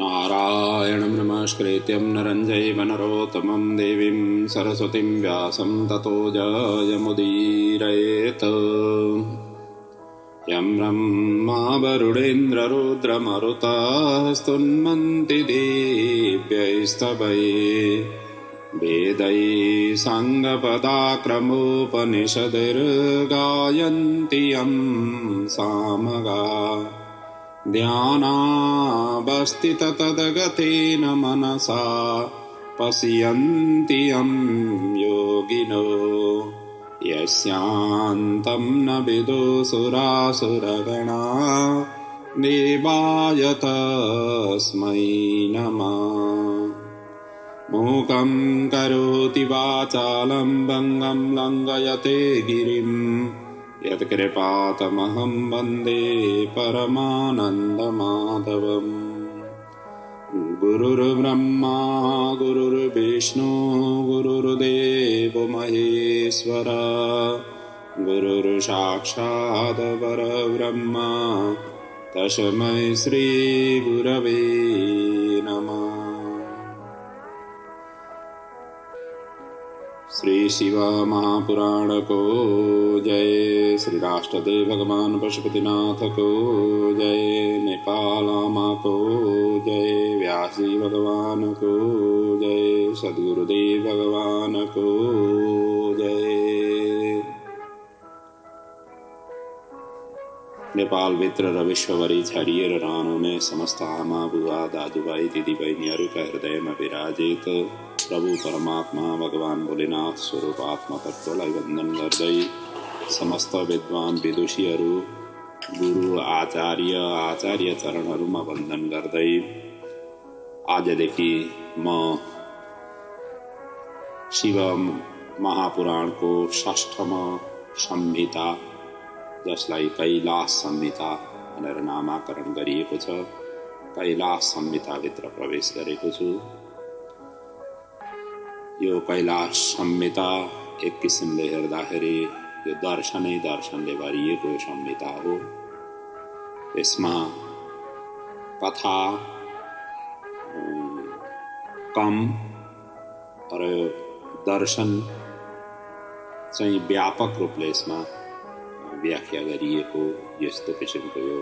नारायणं नमस्कृत्यं नरं चैव नरोत्तमं देवीं सरस्वतीं व्यासं ततो जयमुदीरयेत्। यं ब्रह्मा वरुणेन्द्ररुद्रमरुतः स्तुन्वन्ति दिव्यैस्तवैः वेदैः साङ्गपदाक्रमोपनिषद्गायन्ति यं सामगाः। ध्यानावस्थिततद्गतेन मनसा पश्यन्ति यं योगिनो यस्यान्तं न विदुसुरासुरगणा देवाय तस्मै नमः। मूकं करोति वाचालं भङ्गं लङ्घयते गिरिं यत्कृपातमहं वन्दे परमानन्दमाधवम्। गुरुर्ब्रह्मा गुरुर्विष्णु गुरुर्देवो महेश्वर गुरुर्साक्षात् परब्रह्म तस्मै श्रीगुरवे नमः। श्री शिव महापुराण को जय। श्री राष्ट्रदेव भगवान पशुपतिनाथ को जय। नेपाल माँ को जय। व्यासी भगवान को जय। सद्गुरुदेव भगवान को जय। नेपाल भित्र र विश्वभरि छरिएर रहनुहुने समस्त आमा बुवा दाजुभाइ दिदीबहिनीहरूका हृदयमा विराजित प्रभु परमात्मा भगवान भोलेनाथ स्वरूप आत्मा तत्त्वलाई वन्दन गर्दै समस्त विद्वान विदुषीहरू गुरु आचार्य चरणहरूमा वन्दन गर्दै आजदेखि म शिव महापुराणको षष्ठम संहिता जसलाई कैलाश संहिता भनेर नामाकरण गरिएको छ, कैलाश संहिताभित्र प्रवेश गरेको छु। यो कैलाश संहिता एक किसिमले हेर्दाखेरि यो दर्शनले भरिएको यो संहिता हो। यसमा कथा कम र दर्शन चाहिँ व्यापक रूपले यसमा व्याख्या गरिएको यस्तो किसिमको यो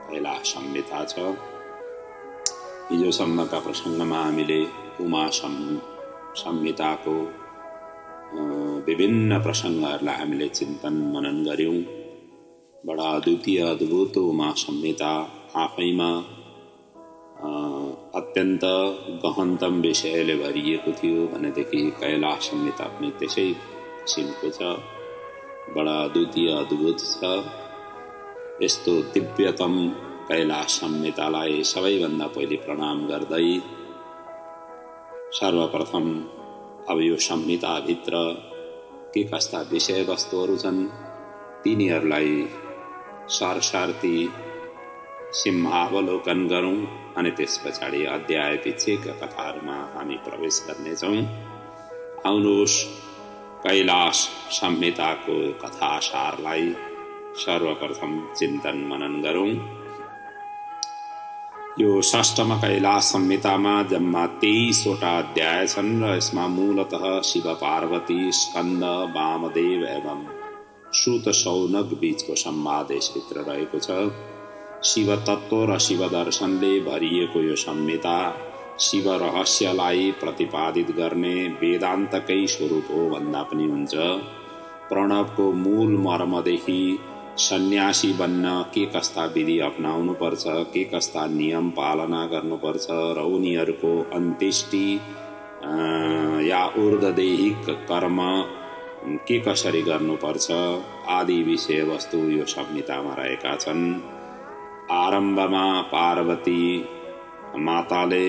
कैलाश संहिता छ। हिजोसम्मका प्रसङ्गमा हामीले उमा संहिताको विभिन्न प्रसङ्गहरूलाई हामीले चिन्तन मनन गर्यौं। बडा अद्वितीय अद्भुत उमा संहिता आफैमा अत्यन्त गहनतम विषयले भरिएको थियो भनेदेखि कैलाश संहिता पनि त्यसै किसिमको छ, बडा अद्वितीय अद्भुत छ। यस्तो दिव्यतम कैलाश संहितालाई सबैभन्दा पहिले प्रणाम गर्दै सर्वप्रथम अब यो संहिताभित्र के कस्ता विषयवस्तुहरू छन् तिनीहरूलाई सरसर्ती सिंहावलोकन गरौँ अनि त्यस पछाडि अध्याय पिछेका कथाहरूमा हामी प्रवेश गर्नेछौँ। आउनुहोस् कैलाश संहिताको कथासारलाई सर्वप्रथम चिन्तन मनन गरौँ। यो षष्ठम कैलाश संहितामा जम्मा 23वटा अध्याय छन् र यसमा मूलतः शिव पार्वती स्कन्द वामदेव एवं सूत शौनक बीचको संवाद यसभित्र रहेको छ। शिव तत्त्व र शिव दर्शनले भरिएको यो संहिता शिव रहस्यलाई प्रतिपादित गर्ने वेदान्तकै स्वरूप हो भन्दा पनि हुन्छ। प्रणवको मूल मर्मदेखि सन्यासी बन्न के कस्ता विधि अपनाउनु पर्छ, के कस्ता नियम पालना गर्नुपर्छ र उनीहरूको अन्त्येष्टि या ऊर्ध्वदेहिक कर्म के कसरी गर्नुपर्छ आदि विषयवस्तु यो संहितामा रहेका छन्। आरम्भमा पार्वती माताले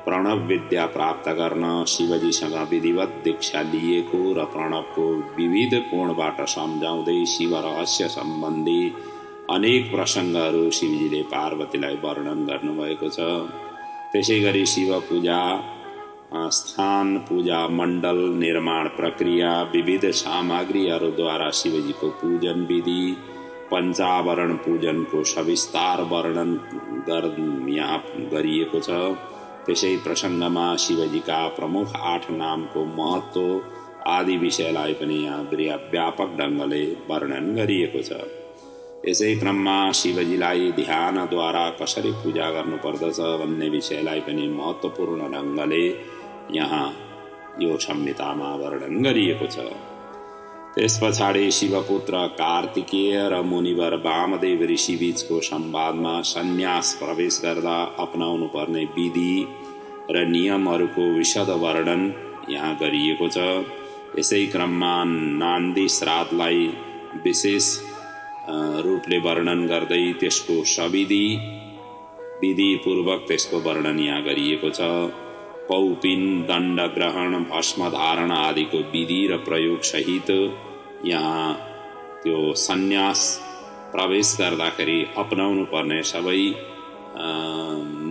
प्रणव विद्या प्राप्त गर्न शिवजीसँग विधिवत दीक्षा लिएको र प्रणवको विविध कोणबाट सम्झाउँदै शिव रहस्य सम्बन्धी अनेक प्रसङ्गहरू शिवजीले पार्वतीलाई वर्णन गर्नुभएको छ। त्यसैगरी शिव पूजा स्थान पूजा मण्डल निर्माण प्रक्रिया विविध सामग्रीहरूद्वारा शिवजीको पूजन विधि पञ्चावरण पूजनको सविस्तार वर्णन यहाँ गरिएको छ। त्यसै प्रसङ्गमा शिवजीका प्रमुख 8 नामको महत्त्व आदि विषयलाई पनि यहाँ व्यापक ढङ्गले वर्णन गरिएको छ। यसै क्रममा शिवजीलाई ध्यानद्वारा कसरी पूजा गर्नुपर्दछ भन्ने विषयलाई पनि महत्त्वपूर्ण ढङ्गले यहाँ यो संहितामा वर्णन गरिएको छ। त्यस पछाडि शिवपुत्र कार्तिकेय र मुनिवर वामदेव ऋषि बीचको संवादमा सन्यास प्रवेश गर्दा अपनाउनु पर्ने विधि र नियमहरूको विशद वर्णन यहाँ गरिएको छ। यसै क्रममा नान्दी श्राद्धलाई विशेष रूपले वर्णन गर्दै त्यसको सविधि विधिपूर्वक त्यसको वर्णन यहाँ गरिएको छ। पौपिन, दण्ड ग्रहण, भस्म धारण आदिको विधि र प्रयोग सहित यहाँ त्यो सन्यास प्रवेश गर्दाखेरि अपनाउनु पर्ने सबै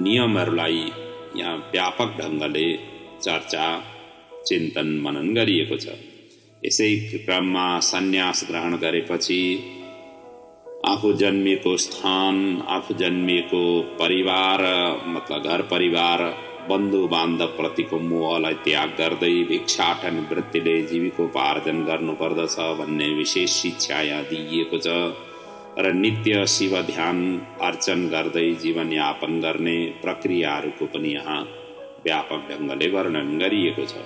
नियमहरूलाई यहाँ व्यापक ढङ्गले चर्चा चिन्तन मनन गरिएको छ। यसै क्रममा सन्यास ग्रहण गरेपछि आफू जन्मिएको स्थान, आफू जन्मिएको परिवार मतलब घर परिवार, बन्धु बान्धव प्रतिको मोहलाई त्याग गर्दै भिक्षाटन वृत्तिले जीविकोपार्जन गर्नुपर्दछ भन्ने विशेष शिक्षा यहाँ दिइएको छ र नित्य शिव ध्यान अर्चन गर्दै जीवनयापन गर्ने प्रक्रियाहरूको पनि यहाँ व्यापक ढङ्गले वर्णन गरिएको छ।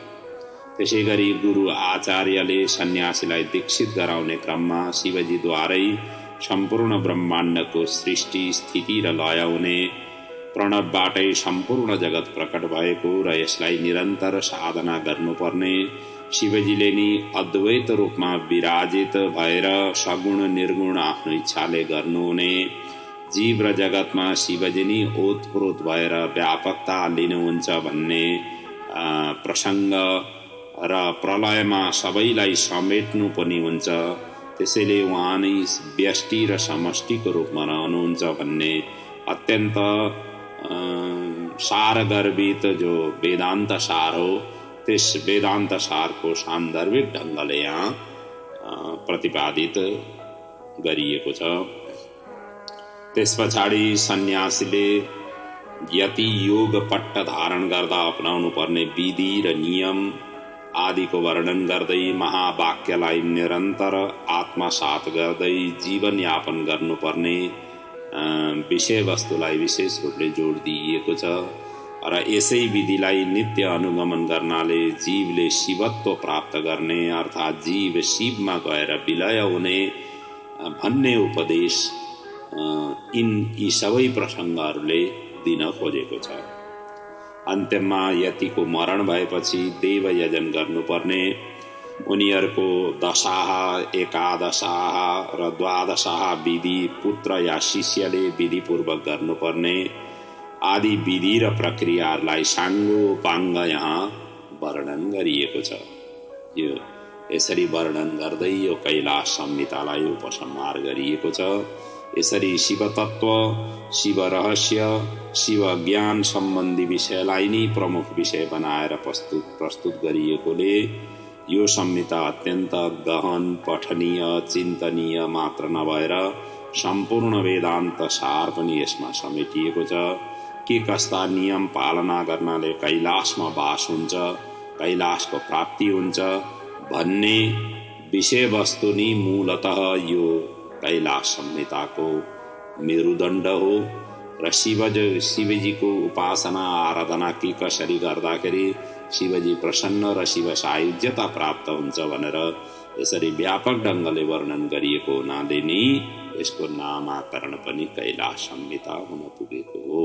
त्यसै गरी गुरु आचार्यले सन्यासीलाई दीक्षित गराउने क्रममा शिवजीद्वारै सम्पूर्ण ब्रह्माण्डको सृष्टि, स्थिति र लय हुने प्रणवबाटै सम्पूर्ण जगत प्रकट भएको र यसलाई निरन्तर साधना गर्नुपर्ने, शिवजीले नि अद्वैत रूपमा विराजित भएर सगुण निर्गुण आफ्नो इच्छाले गर्नुहुने, जीव र जगतमा शिवजी नि ओतप्रोत भएर व्यापकता लिनुहुन्छ भन्ने प्रसङ्ग र प्रलयमा सबैलाई समेट्नु पनि हुन्छ, त्यसैले उहाँ नै व्यष्टि र समष्टिको रूपमा रहनुहुन्छ भन्ने अत्यन्त सारगर्भित जो वेदान्त सार हो, त्यस वेदान्त सारको सान्दर्भिक ढङ्गले यहाँ प्रतिपादित गरिएको छ। त्यस पछाडि सन्यासीले यति योग पट्ट धारण गर्दा अपनाउनु पर्ने विधि र नियम आदिको वर्णन गर्दै महावाक्यलाई निरन्तर आत्मसात गर्दै जीवनयापन गर्नुपर्ने विषयवस्तुलाई विशेष रूपले जोड दिइएको छ र यसै विधिलाई नित्य अनुगमन गर्नाले जीवले शिवत्व प्राप्त गर्ने अर्थात् जीव शिवमा गएर विलय हुने भन्ने उपदेश यी सबै प्रसङ्गहरूले दिन खोजेको छ। अन्त्यमा यतिको मरण भएपछि देव यजन गर्नुपर्ने, उनीहरूको दशाह, एकादशाह र द्वादशाह विधि पुत्र या शिष्यले विधिपूर्वक गर्नुपर्ने आदि विधि र प्रक्रियाहरूलाई साङ्गोपाङ्ग यहाँ वर्णन गरिएको छ। यो यसरी वर्णन गर्दै यो कैलाश संहितालाई उपसंहार गरिएको छ। यसरी शिवतत्व, शिव रहस्य, शिव ज्ञान सम्बन्धी विषयलाई नै प्रमुख विषय बनाएर प्रस्तुत गरिएकोले यो संहिता अत्यन्त गहन, पठनीय, चिन्तनीय मात्र नभएर सम्पूर्ण वेदान्त सार पनि यसमा समेटिएको छ। के कस्ता नियम पालना गर्नाले कैलाशमा वास हुन्छ, कैलाशको प्राप्ति हुन्छ भन्ने विषयवस्तु नै मूलतः यो कैलाश संहिताको मेरुदण्ड हो र शिवजीको उपासना आराधना के कसरी गर्दाखेरि शिवजी प्रसन्न र शिव सायुज्यता प्राप्त हुन्छ भनेर यसरी व्यापक ढङ्गले वर्णन गरिएको हुनाले नै यसको नामाकरण पनि कैलाश संहिता हुन पुगेको हो।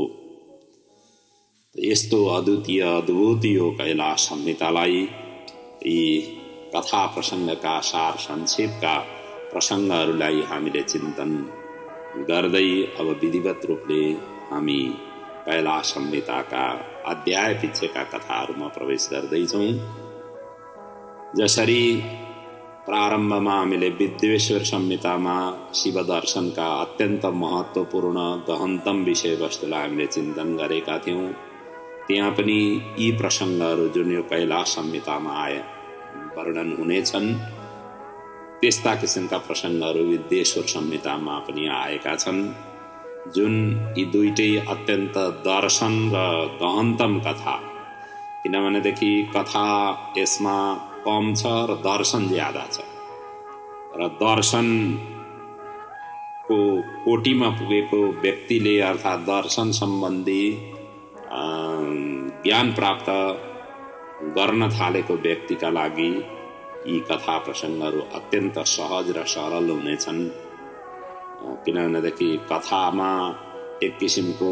यस्तो अद्वितीय अद्भुत यो कैलाश संहितालाई यी कथा प्रसङ्गका सार संक्षेपका प्रसङ्गहरूलाई हामीले चिन्तन गर्दै अब विधिवत रूपले हामी कैलाश संहिताका अध्याय पिछेका कथाहरूमा प्रवेश गर्दैछौँ। जसरी प्रारम्भमा हामीले विद्वेश्वर संहितामा शिव दर्शनका अत्यन्त महत्त्वपूर्ण गहनतम विषयवस्तुलाई हामीले चिन्तन गरेका थियौँ, त्यहाँ पनि यी प्रसङ्गहरू जुन यो कैलाश संहितामा आए वर्णन हुनेछन् त्यस्ता किसिमका प्रसङ्गहरू विद्येश्वर संहितामा पनि आएका छन्, जुन यी दुईटै अत्यन्त दर्शन र गहनतम कथा। किनभनेदेखि कथा यसमा कम छ र दर्शन ज्यादा छ, र दर्शनको कोटीमा पुगेको व्यक्तिले अर्थात् दर्शन सम्बन्धी ज्ञान प्राप्त गर्न थालेको व्यक्तिका लागि यी कथा प्रसङ्गहरू अत्यन्त सहज र सरल हुनेछन्। किनभनेदेखि कथामा एक किसिमको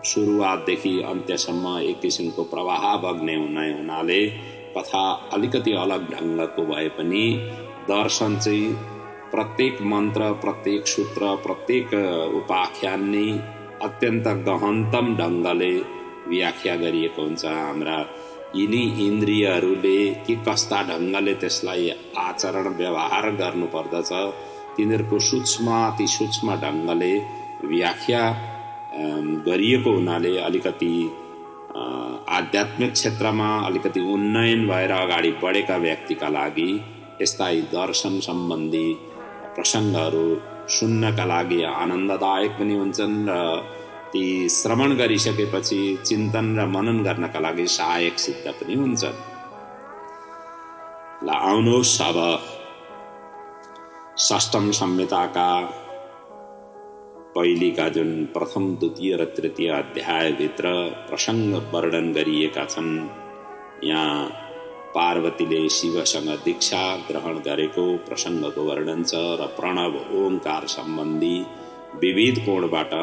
सुरुवातदेखि अन्त्यसम्म एक किसिमको प्रवाह बग्ने हुनाले कथा अलिकति अलग ढङ्गको भए पनि दर्शन चाहिँ प्रत्येक मन्त्र, प्रत्येक सूत्र, प्रत्येक उपाख्यान नै अत्यन्त गहनतम ढङ्गले व्याख्या गरिएको हुन्छ। हाम्रा यिनी इन्द्रियहरूले के कस्ता ढङ्गले त्यसलाई आचरण व्यवहार गर्नुपर्दछ, तिनीहरूको अति सूक्ष्म ढङ्गले व्याख्या गरिएको हुनाले अलिकति आध्यात्मिक क्षेत्रमा अलिकति उन्नयन भएर अगाडि बढेका व्यक्तिका लागि यस्ता दर्शन सम्बन्धी प्रसङ्गहरू सुन्नका लागि आनन्ददायक पनि हुन्छन् र ती श्रवण गरिसकेपछि चिन्तन र मनन गर्नका लागि सहायक सिद्ध पनि हुन्छन्। ल आउनुहोस् अब षष्ठम संहिताका पहिलीका जुन प्रथम, द्वितीय र तृतीय अध्यायभित्र प्रसङ्ग वर्णन गरिएका छन्। यहाँ पार्वतीले शिवसँग दीक्षा ग्रहण गरेको प्रसङ्गको वर्णन छ र प्रणव ओंकार सम्बन्धी विविध कोणबाट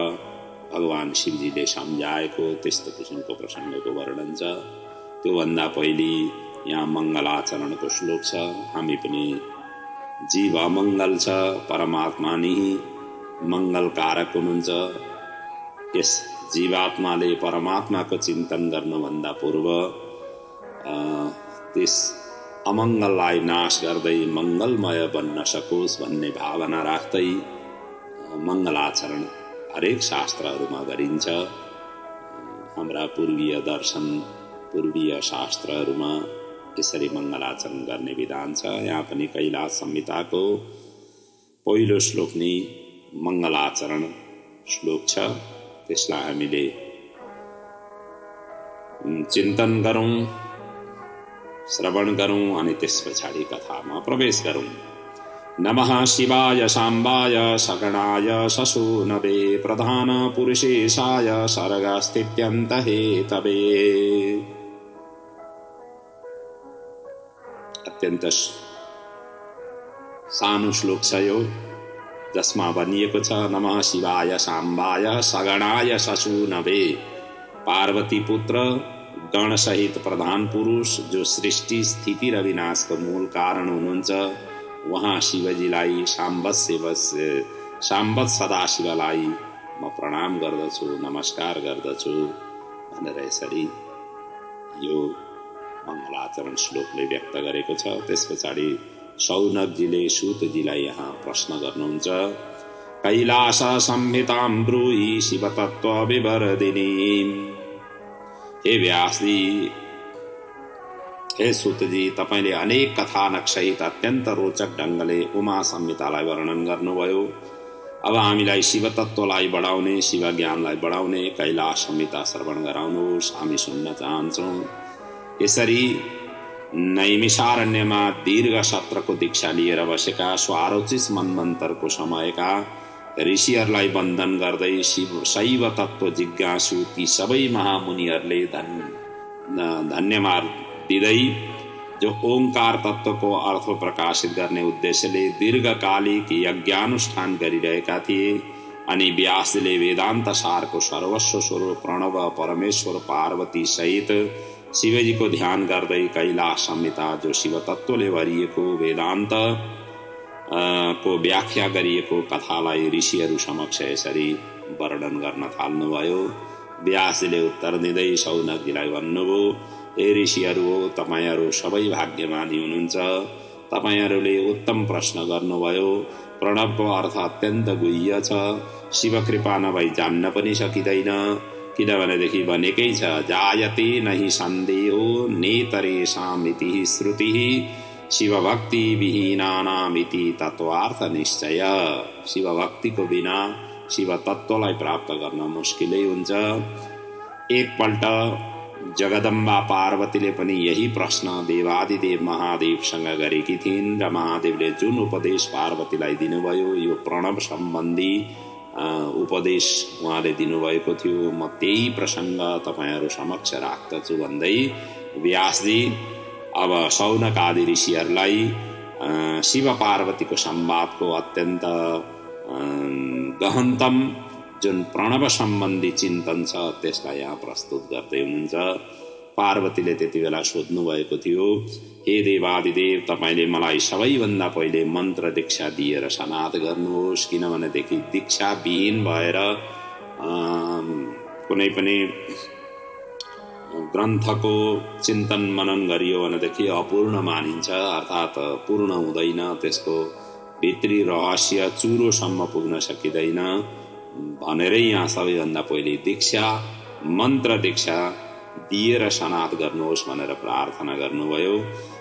भगवान शिवजीले सम्झाएको त्यस्तो किसिमको प्रसङ्गको वर्णन छ। त्योभन्दा पहिले यहाँ मङ्गलाचरणको श्लोक छ। हामी पनि जीव अमङ्गल छ, परमात्मा नै मङ्गलकारक हुनुहुन्छ। यस जीवात्माले परमात्माको चिन्तन गर्नुभन्दा पूर्व त्यस अमङ्गललाई नाश गर्दै मङ्गलमय बन्न सकोस् भन्ने भावना राख्दै मङ्गलाचरण हरेक शास्त्रहरूमा गरिन्छ। हाम्रा पूर्वीय दर्शन, पूर्वीय शास्त्रहरूमा यसरी मङ्गलाचरण गर्ने विधान छ। यहाँ पनि कैलाश संहिताको पहिलो श्लोक नै मङ्गलाचरण श्लोक छ। त्यसलाई हामीले चिन्तन गरौँ, श्रवण गरौँ अनि त्यस पछाडि कथामा प्रवेश गरौँ। नमः शिवाय साम्बाय सगणाय शशूनवे प्रधान पुरुषेशाय सर्गस्थित्यन्त हेतवे। अत्यन्त सानो श्लोक छ यो, जसमा भनिएको छ नमः शिवाय साम्बाय सगणाय शशूनवे। पार्वती पुत्र गणसहित प्रधान पुरुष जो सृष्टि, स्थिति र विनाशको मूल कारण हुनुहुन्छ, वहाँ शिवजीलाई साम्बत सदाशिवलाई म प्रणाम गर्दछु, नमस्कार गर्दछु भनेर यसरी यो मङ्गलाचरण श्लोकले व्यक्त गरेको छ। त्यस पछाडि शौनकजीले सूतजीलाई यहाँ प्रश्न गर्नुहुन्छ। कैलाश संहितां ब्रूहि शिवतत्त्व विवर्धिनी। हे व्यासजी, हे सूतजी, तपाईले अनेक कथानक सहित अत्यन्त रोचक ढङ्गले उमा संहितालाई वर्णन गर्नुभयो। अब हामीलाई शिवतत्त्वलाई बढाउने, शिव ज्ञानलाई बढाउने कैलाश संहिता श्रवण गराउनुहोस्, हामी सुन्न चाहन्छौँ। यसरी नैमिषारण्यमा दीर्घ सत्रको दीक्षा लिएर बसेका स्वारोचिस मन्वन्तरको समयका ऋषिहरूलाई वन्दन गर्दै शैव तत्त्व जिज्ञासु ती सबै महामुनिहरूले धन्यवाद दिँदै जो ओंकार तत्त्वको अर्थ प्रकाशित गर्ने उद्देश्यले दीर्घकालिक यज्ञानुष्ठान गरिरहेका थिए अनि व्यासले वेदान्त सारको सर्वस्व स्वरूप प्रणव परमेश्वर पार्वती सहित शिवजीको ध्यान गर्दै कैलाश संहिता जो शिव तत्त्वले भरिएको वेदान्त को व्याख्या गरिएको कथालाई ऋषिहरू समक्ष यसरी वर्णन गर्न थाल्नुभयो। व्यासले उत्तर दिँदै शौनकजीलाई भन्नुभयो, हे ऋषिहरू हो, तपाईहरू सबै भाग्यमानी हुनुहुन्छ। तपाईहरूले उत्तम प्रश्न गर्नुभयो। प्रणवको अर्थ अत्यन्त गुह्य छ, शिव कृपा नभई जान्न पनि सकिँदैन। किनभनेदेखि भनेकै छ जायते नहि सन्देहो नेतरेषाम् इति श्रुतिः शिवभक्ति विहीनानामिति तत्त्वार्थ निश्चय। शिवभक्तिको बिना शिव तत्त्वलाई प्राप्त गर्न मुस्किलै हुन्छ। एकपल्ट जगदम्बा पार्वतीले पनि यही प्रश्न देवादिदेव महादेवसँग गरेकी थिइन् र महादेवले जुन उपदेश पार्वतीलाई दिनुभयो यो प्रणव सम्बन्धी उपदेश उहाँले दिनुभएको थियो। म त्यही प्रसङ्ग तपाईहरू समक्ष राख्दछु भन्दै व्यासजी अब शौनक आदि ऋषिहरूलाई शिव पार्वतीको संवादको अत्यन्त गहनतम जुन प्रणव सम्बन्धी चिन्तन छ त्यसलाई यहाँ प्रस्तुत गर्दै हुनुहुन्छ। पार्वतीले त्यति बेला सोध्नु भएको थियो, हे देवादिदेव, तपाईले मलाई सबैभन्दा पहिले मन्त्र दीक्षा दिएर सनाथ गर्नुहोस्, किनभनेदेखि दीक्षा विहीन भएर कुनै पनि ग्रन्थको चिन्तन मनन गरियो भनेदेखि अपूर्ण मानिन्छ, अर्थात् पूर्ण हुँदैन, त्यसको भित्री रहस्य चुरोसम्म पुग्न सकिँदैन भनेरै यहाँ सबैभन्दा पहिले दीक्षा मन्त्र दीक्षा दिएर सनाथ गर्नुहोस् भनेर प्रार्थना गर्नुभयो।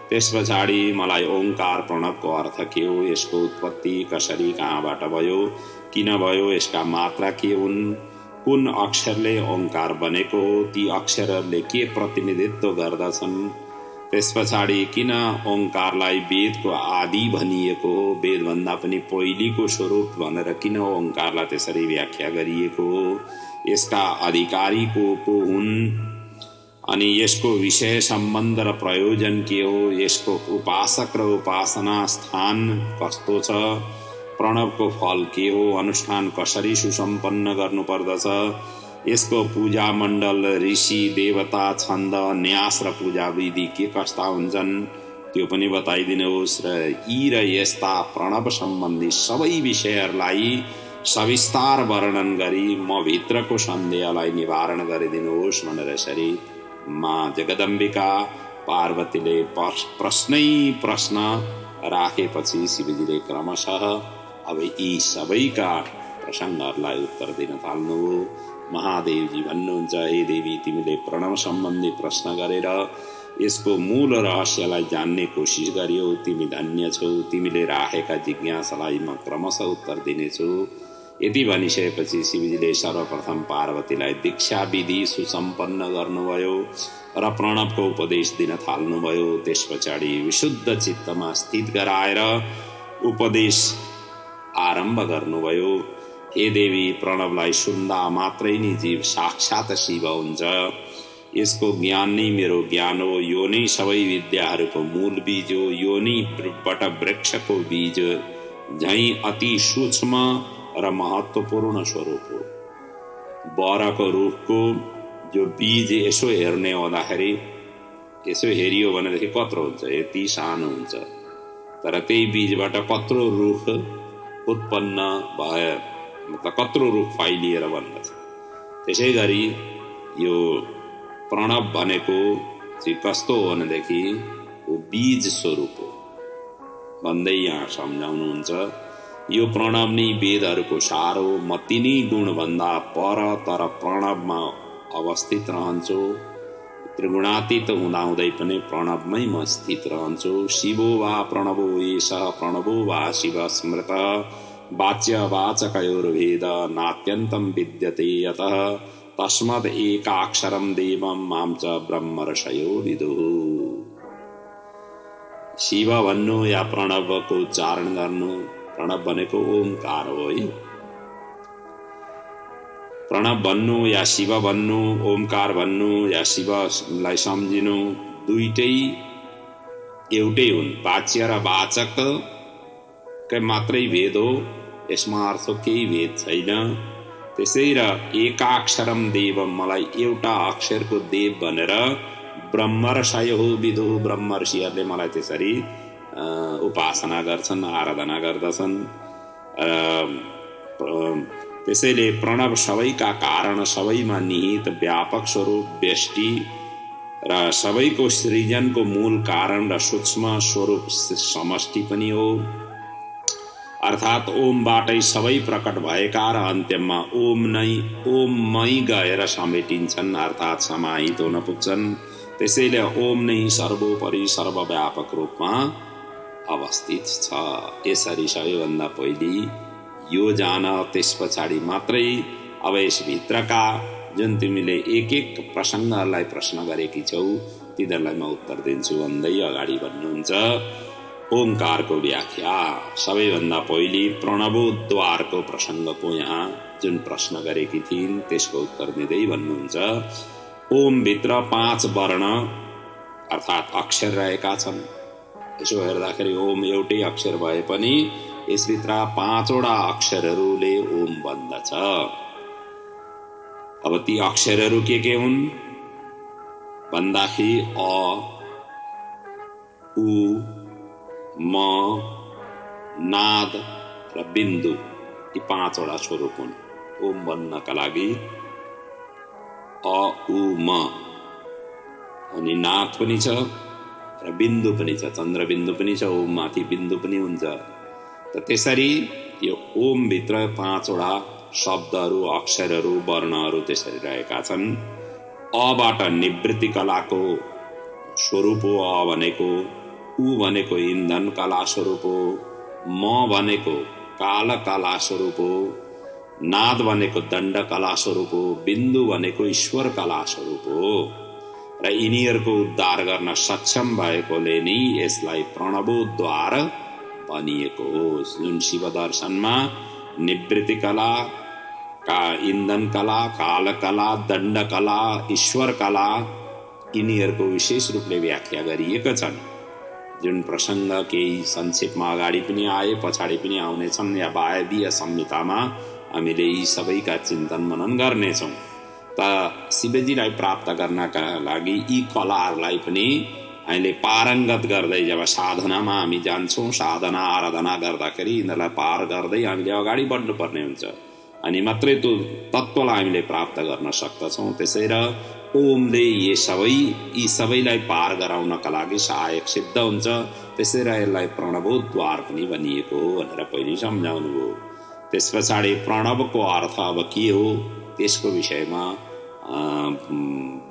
त्यस पछाडि मलाई ओंकार प्रणवको अर्थ के हो, यसको उत्पत्ति कसरी कहाँबाट भयो, किन भयो, यसका मात्रा के हुन्, कुन अक्षरले ओंकार बनेको हो, ती अक्षरहरूले के प्रतिनिधित्व गर्दछन्, त्यस पछाडि किन ओंकारलाई वेदको आदि भनिएको हो, वेदभन्दा पनि पहिलेको स्वरूप भनेर किन ओंकारलाई त्यसरी व्याख्या गरिएको हो, यसका अधिकारी को हुन्, अनि यसको विषय सम्बन्ध र प्रयोजन के हो, यसको उपासक र उपासना स्थान कस्तो छ, प्रणवको फल के हो, अनुष्ठान कसरी सुसम्पन्न गर्नुपर्दछ, यसको पूजा मण्डल ऋषि देवता छन्द न्यास र पूजा विधि के कस्ता हुन्छन् त्यो पनि बताइदिनुहोस् र यी र यस्ता प्रणव सम्बन्धी सबै विषयहरूलाई सविस्तार वर्णन गरी म भित्रको सन्देहलाई निवारण गरिदिनुहोस् भनेर यसरी माँ जगदम्बिका पार्वतीले प्रश्नै प्रश्न राखेपछि शिवजीले क्रमशः अब यी सबैका प्रसङ्गहरूलाई उत्तर दिन थाल्नुभयो। महादेवजी भन्नुहुन्छ, हे देवी, तिमीले प्रणव सम्बन्धी प्रश्न गरेर यसको मूल रहस्यलाई जान्ने कोसिस गर्यौ, तिमी धन्य छौ, तिमीले राखेका जिज्ञासालाई म क्रमशः उत्तर दिनेछु। यति भनिसकेपछि शिवजीले सर्वप्रथम पार्वतीलाई दीक्षा विधि सुसम्पन्न गर्नुभयो र प्रणवको उपदेश दिन थाल्नुभयो। त्यस पछाडि विशुद्ध चित्तमा स्थित गराएर उपदेश आरम्भ गर्नुभयो। हे देवी, प्रणवलाई सुन्दा मात्रै नि जीव साक्षात शिव हुन्छ, यसको ज्ञान नै मेरो ज्ञान हो, यो नै सबै विद्याहरूको मूल बीज हो, यो नै वट वृक्षको बीज झैं अति सूक्ष्म र महत्त्वपूर्ण स्वरूप हो। बरको रुखको जो बीज यसो हेर्ने हुँदाखेरि यसो हेरियो भनेदेखि कत्रो हुन्छ, यति सानो हुन्छ, तर त्यही बीजबाट कत्रो रुख उत्पन्न भए, मतलब कत्रो रुख फैलिएर बन्दछ। त्यसै गरी यो प्रणव भनेको चाहिँ कस्तो हो भनेदेखि वो बीज स्वरूप हो भन्दै यहाँ सम्झाउनुहुन्छ। यो प्रणव नै वेदहरूको सार हो, म तिनी गुणभन्दा पर तर प्रणवमा अवस्थित रहन्छु, त्रिगुणातीत हुँदाहुँदै पनि प्रणवमै म स्थित रहन्छु। शिवो वा प्रणवो एषः प्रणवो वा शिव स्मृत वाच्य वाचकयोर्भेद नात्यन्तं विद्यते यतः तस्मद् एकाक्षरं देवं मां च ब्रह्म ऋषयो विदुः। शिव भन्नु या प्रणवको उच्चारण गर्नु, प्रणव भनेको ओंकार हो है, प्रणव भन्नु या शिव भन्नु, ओंकार भन्नु या शिवलाई सम्झिनु, दुईटै एउटै हुन्। वाच्य र वाचक मात्रै भेद हो, यसमा अर्थ केही भेद छैन। त्यसै र एकाक्षरम देवम, मलाई एउटा अक्षरको देव भनेर ब्रह्मर्षयो विदुः, ब्रह्मर्षिहरूले मलाई त्यसरी उपासना गर्छन्, आराधना गर्दछन्। त्यसैले प्रणव सबैका कारण, सबैमा निहित व्यापक स्वरूप व्यष्टि र सबैको सृजनको मूल कारण र सूक्ष्म स्वरूप समष्टि पनि हो। अर्थात् ओमबाटै सबै प्रकट भएका र अन्त्यमा ओममै गएर समेटिन्छन्, अर्थात् समाहित हुन पुग्छन्। त्यसैले ओम नै सर्वोपरि सर्वव्यापक रूपमा अवस्थित छ। यसरी सबैभन्दा पहिले यो जान, त्यस पछाडि मात्रै अब यसभित्रका जुन तिमीले एक एक प्रसङ्गहरूलाई प्रश्न गरेकी छौ तिनीहरूलाई म उत्तर दिन्छु भन्दै अगाडि भन्नुहुन्छ। ओमकारको व्याख्या सबैभन्दा पहिले प्रणवोद्वारको प्रसङ्गको यहाँ जुन प्रश्न गरेकी थिइन् त्यसको उत्तर दिँदै भन्नुहुन्छ। ओमभित्र 5 वर्ण अर्थात् अक्षर रहेका छन्। यसो हेर्दाखेरि ओम एउटै अक्षर भए पनि यसभित्र 5 वटा अक्षरहरूले ओम बन्दछ। अब ती अक्षरहरू के हुन् भन्दाखेरि अ, उ, म, नाद र बिन्दु, यी 5 वटा स्वरूप हुन् ओम बन्नका लागि। अ, उ, म अनि नाद पनि छ र बिन्दु पनि छ, चन्द्रबिन्दु पनि छ, ओम माथि बिन्दु पनि हुन्छ। त त्यसरी यो ओम भित्र 5 वटा शब्दहरू, अक्षरहरू, वर्णहरू त्यसरी रहेका छन्। अबाट निवृत्ति कलाको स्वरूप हो अ भनेको, उ भनेको इन्धन कला स्वरूप हो, म भनेको काल कला स्वरूप हो, नाद भनेको दण्ड कला स्वरूप हो, बिन्दु भनेको ईश्वर कला स्वरूप हो र यिनीहरूको उद्धार गर्न सक्षम भएकोले नै यसलाई प्रणवोद्वार भनिएको हो। जुन शिव दर्शनमा निवृत्ति कला, इन्धन कला, काल कला, दण्ड कला, ईश्वर कला यिनीहरूको विशेष रूपले व्याख्या गरिएका छन्। जुन प्रसङ्ग केही संक्षेपमा अगाडि पनि आए पछाडि पनि आउनेछन् या वायवीय संहितामा हामीले यी सबैका चिन्तन मनन गर्नेछौँ। त शिवजीलाई प्राप्त गर्नका लागि यी कलाहरूलाई पनि हामीले पारङ्गत गर्दै जब साधनामा हामी जान्छौँ, साधना आराधना गर्दाखेरि यिनीहरूलाई पार गर्दै हामीले अगाडि बढ्नुपर्ने हुन्छ अनि मात्रै त्यो तत्त्वलाई हामीले प्राप्त गर्न सक्दछौँ। त्यसैले ओमले यी सबैलाई पार गराउनका लागि सहायक सिद्ध हुन्छ। त्यसैले यसलाई प्रणवोद्वार पनि भनिएको हो भनेर पहिले सम्झाउनु हो। त्यस पछाडि प्रणवको अर्थ अब के हो त्यसको विषयमा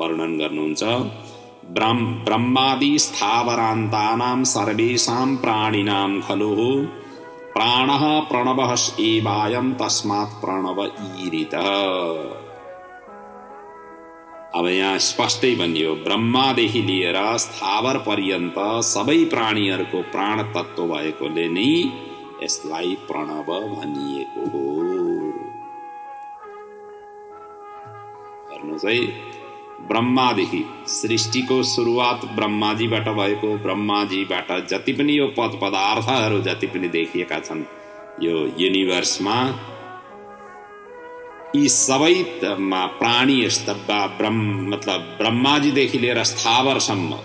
वर्णन गर्नुहुन्छ। ब्रह्मादि स्थावरान्तानां सर्वेषां प्राणिनां खलु प्राणः प्रणवः एवायं तस्मात् प्रणव ईरितः। अब यहाँ स्पष्टै भनियो ब्रह्मादेखि लिएर स्थावर पर्यन्त सबै प्राणीहरूको प्राण तत्व भएकोले नै यसलाई प्रणव भनिएको हो। हेर्नुहोस् है, ब्रह्मादेखि सृष्टिको सुरुवात ब्रह्माजीबाट भएको, ब्रह्माजीबाट जति पनि यो पदार्थहरू जति पनि देखिएका छन् यो युनिभर्समा यी सबैमा प्राणी मतलब ब्रह्माजीदेखि लिएर स्थावरसम्म,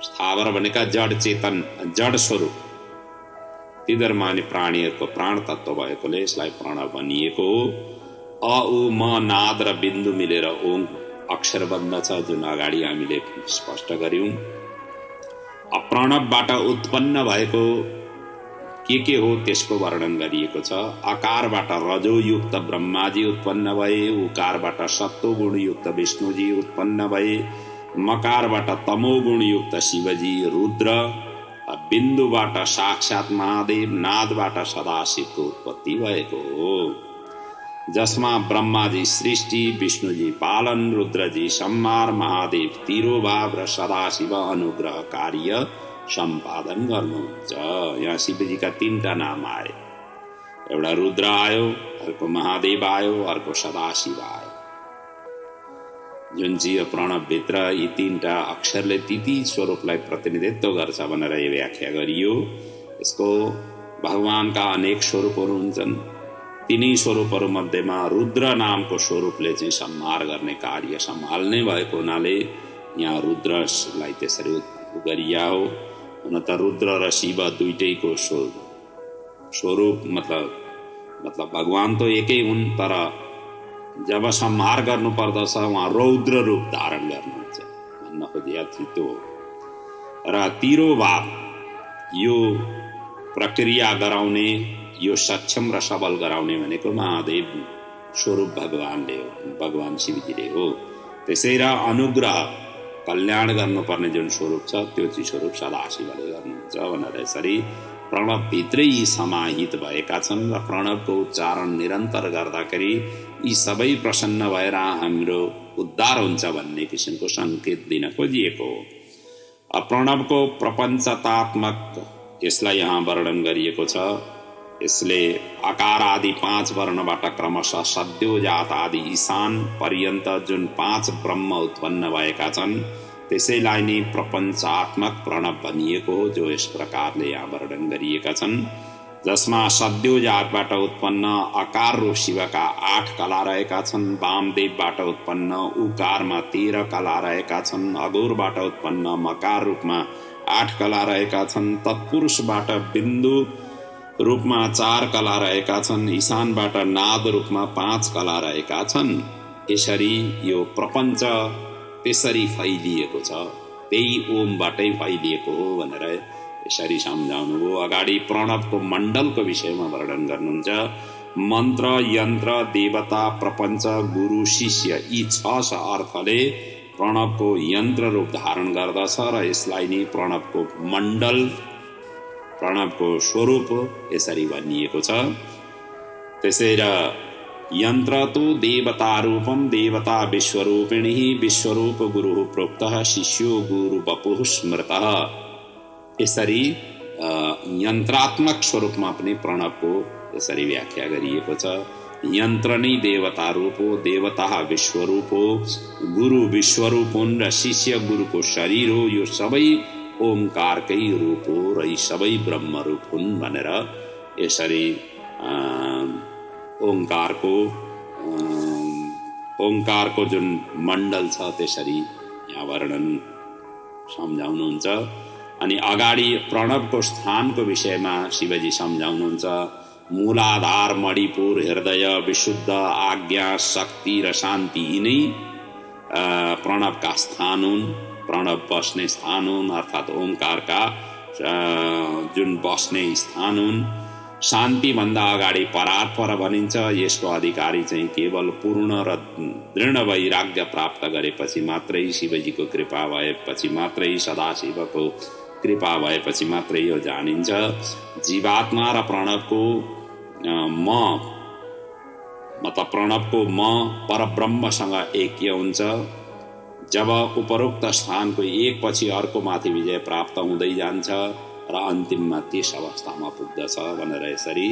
स्थावर भनेका जड चेतन जड स्वरूप तिनीहरूमा अनि प्राणीहरूको प्राण तत्व भएकोले यसलाई प्रणव भनिएको हो। अ, उ, म, नाद र बिन्दु मिलेर ओम अक्षर बन्दछ जुन अगाडि हामीले स्पष्ट गर्यौं। प्रणवबाट उत्पन्न भएको के हो त्यसको वर्णन गरिएको छ। आकारबाट रजोयुक्त ब्रह्माजी उत्पन्न भए, उकारबाट सत्वगुणयुक्त विष्णुजी उत्पन्न भए, मकारबाट तमोगुणयुक्त शिवजी रुद्र, बिन्दुबाट साक्षात महादेव, नादबाट सदाशिवको उत्पत्ति भएको हो। जसमा ब्रह्माजी सृष्टि, विष्णुजी पालन, रुद्रजी संहार, महादेव तिरोभाव र सदाशिव अनुग्रह कार्य सम्पादन गर्नुहुन्छ। यहाँ शिवजीका 3टा नाम आए, एउटा रुद्र आयो, अर्को महादेव आयो, अर्को सदाशिव आयो। जुन जीव प्रणवभित्र यी 3टा अक्षरले ती स्वरूपलाई प्रतिनिधित्व गर्छ भनेर यो व्याख्या गरियो। यसको भगवानका अनेक स्वरूपहरू हुन्छन्। तिनै स्वरूपहरू मध्येमा रुद्र नामको स्वरूपले चाहिँ संहार गर्ने कार्य सम्हाल्ने भएको हुनाले यहाँ रुद्रलाई त्यसरी गरिया हो। हुन त रुद्र र शिव दुईटैको स्वरूप मतलब भगवान त एकै हुन्, तर जब संहार गर्नु पर्दछ उहाँ रौद्र रूप धारण गर्नुहुन्छ भन्न खोजिया थियो। र तिरोभाव यो प्रक्रिया गराउने, यो सक्षम र सबल गराउने भनेको महादेव स्वरूप भगवान शिवजीले हो। त्यसै र अनुग्रह कल्याण गर्नुपर्ने जुन स्वरूप छ त्यो चाहिँ स्वरूप सदाशिवले गर्नुहुन्छ भनेर यसरी प्रणवभित्रै यी समाहित भएका छन् र प्रणवको उच्चारण निरन्तर गर्दाखेरि यी सबै प्रसन्न भएर हाम्रो उद्धार हुन्छ भन्ने किसिमको संकेत दिन खोजिएको हो। प्रणवको प्रपञ्चतात्मक यसलाई यहाँ वर्णन गरिएको छ। यसले आकार आदि 5 वर्णबाट क्रमशः सद्योजात आदि ईशान पर्यन्त जुन 5 ब्रह्म उत्पन्न भएका छन् त्यसैलाई नै प्रपञ्चात्मक प्रणव भनिएको हो, जो यस प्रकारले यहाँ वर्णन गरिएका छन्। जसमा सद्योजातबाट उत्पन्न आकार रूप शिवका 8 कला रहेका छन्, वामदेवबाट उत्पन्न उकारमा 13 कला रहेका छन्, अघोरबाट उत्पन्न मकार रूपमा 8 कला रहेका छन्, तत्पुरुषबाट बिन्दु रूपमा 4 कला रहेका छन्, ईशानबाट नाद रूपमा 5 कला रहेका छन्। यसरी यो प्रपञ्च त्यसरी फैलिएको छ, त्यही ओमबाटै फैलिएको हो भनेर यसरी सम्झाउनु हो। अगाडि प्रणवको मण्डलको विषयमा वर्णन गर्नुहुन्छ। मन्त्र, यन्त्र, देवता, प्रपञ्च, गुरु, शिष्य यी 6 अर्थले प्रणवको यन्त्र रूप धारण गर्दछ र यसलाई नै प्रणवको मण्डल, प्रणवको स्वरूप यसरी भनिएको छ। त्यसैले यन्त्र तो देवता रूपम देवता विश्वरूपिणी विश्वरूप गुरु प्रोक्तः शिष्यो गुरु बपुः स्मृतः। यसरी यन्त्रात्मक स्वरूपमा पनि प्रणवको यसरी व्याख्या गरिएको छ। यन्त्र नै देवता रूप हो, देवता विश्वरूप हो, गुरु विश्वरूप हुन् र शिष्य गुरुको शरीर हो। यो सबै ओमकारकै रूप हो र यी सबै ब्रह्म रूप हुन् भनेर यसरी ओंकारको जुन मण्डल छ त्यसरी यहाँ वर्णन सम्झाउनुहुन्छ। अनि अगाडि प्रणवको स्थानको विषयमा शिवजी सम्झाउनुहुन्छ। मूलाधार, मणिपुर, हृदय, विशुद्ध, आज्ञा, शक्ति र शान्ति यिनै प्रणवका स्थान हुन्, प्रणव बस्ने स्थान हुन्, अर्थात् ओंकारका जुन बस्ने स्थान हुन्। शान्ति भन्दा अगाडि परात्पर भनिन्छ। यसको अधिकारी चाहिँ केवल पूर्ण र दृढ वैराग्य प्राप्त गरेपछि मात्रै, शिवजीको कृपा भएपछि मात्रै, सदाशिवको कृपा भएपछि मात्रै यो जानिन्छ। जीवात्मा र प्रणवको मतलब प्रणवको म परब्रह्मसँग ऐक्य हुन्छ। जब उपरोक्त स्थानको एक पछि अर्को माथि विजय प्राप्त हुँदै जान्छ र अन्तिममा त्यस अवस्थामा पुग्दछ भनेर यसरी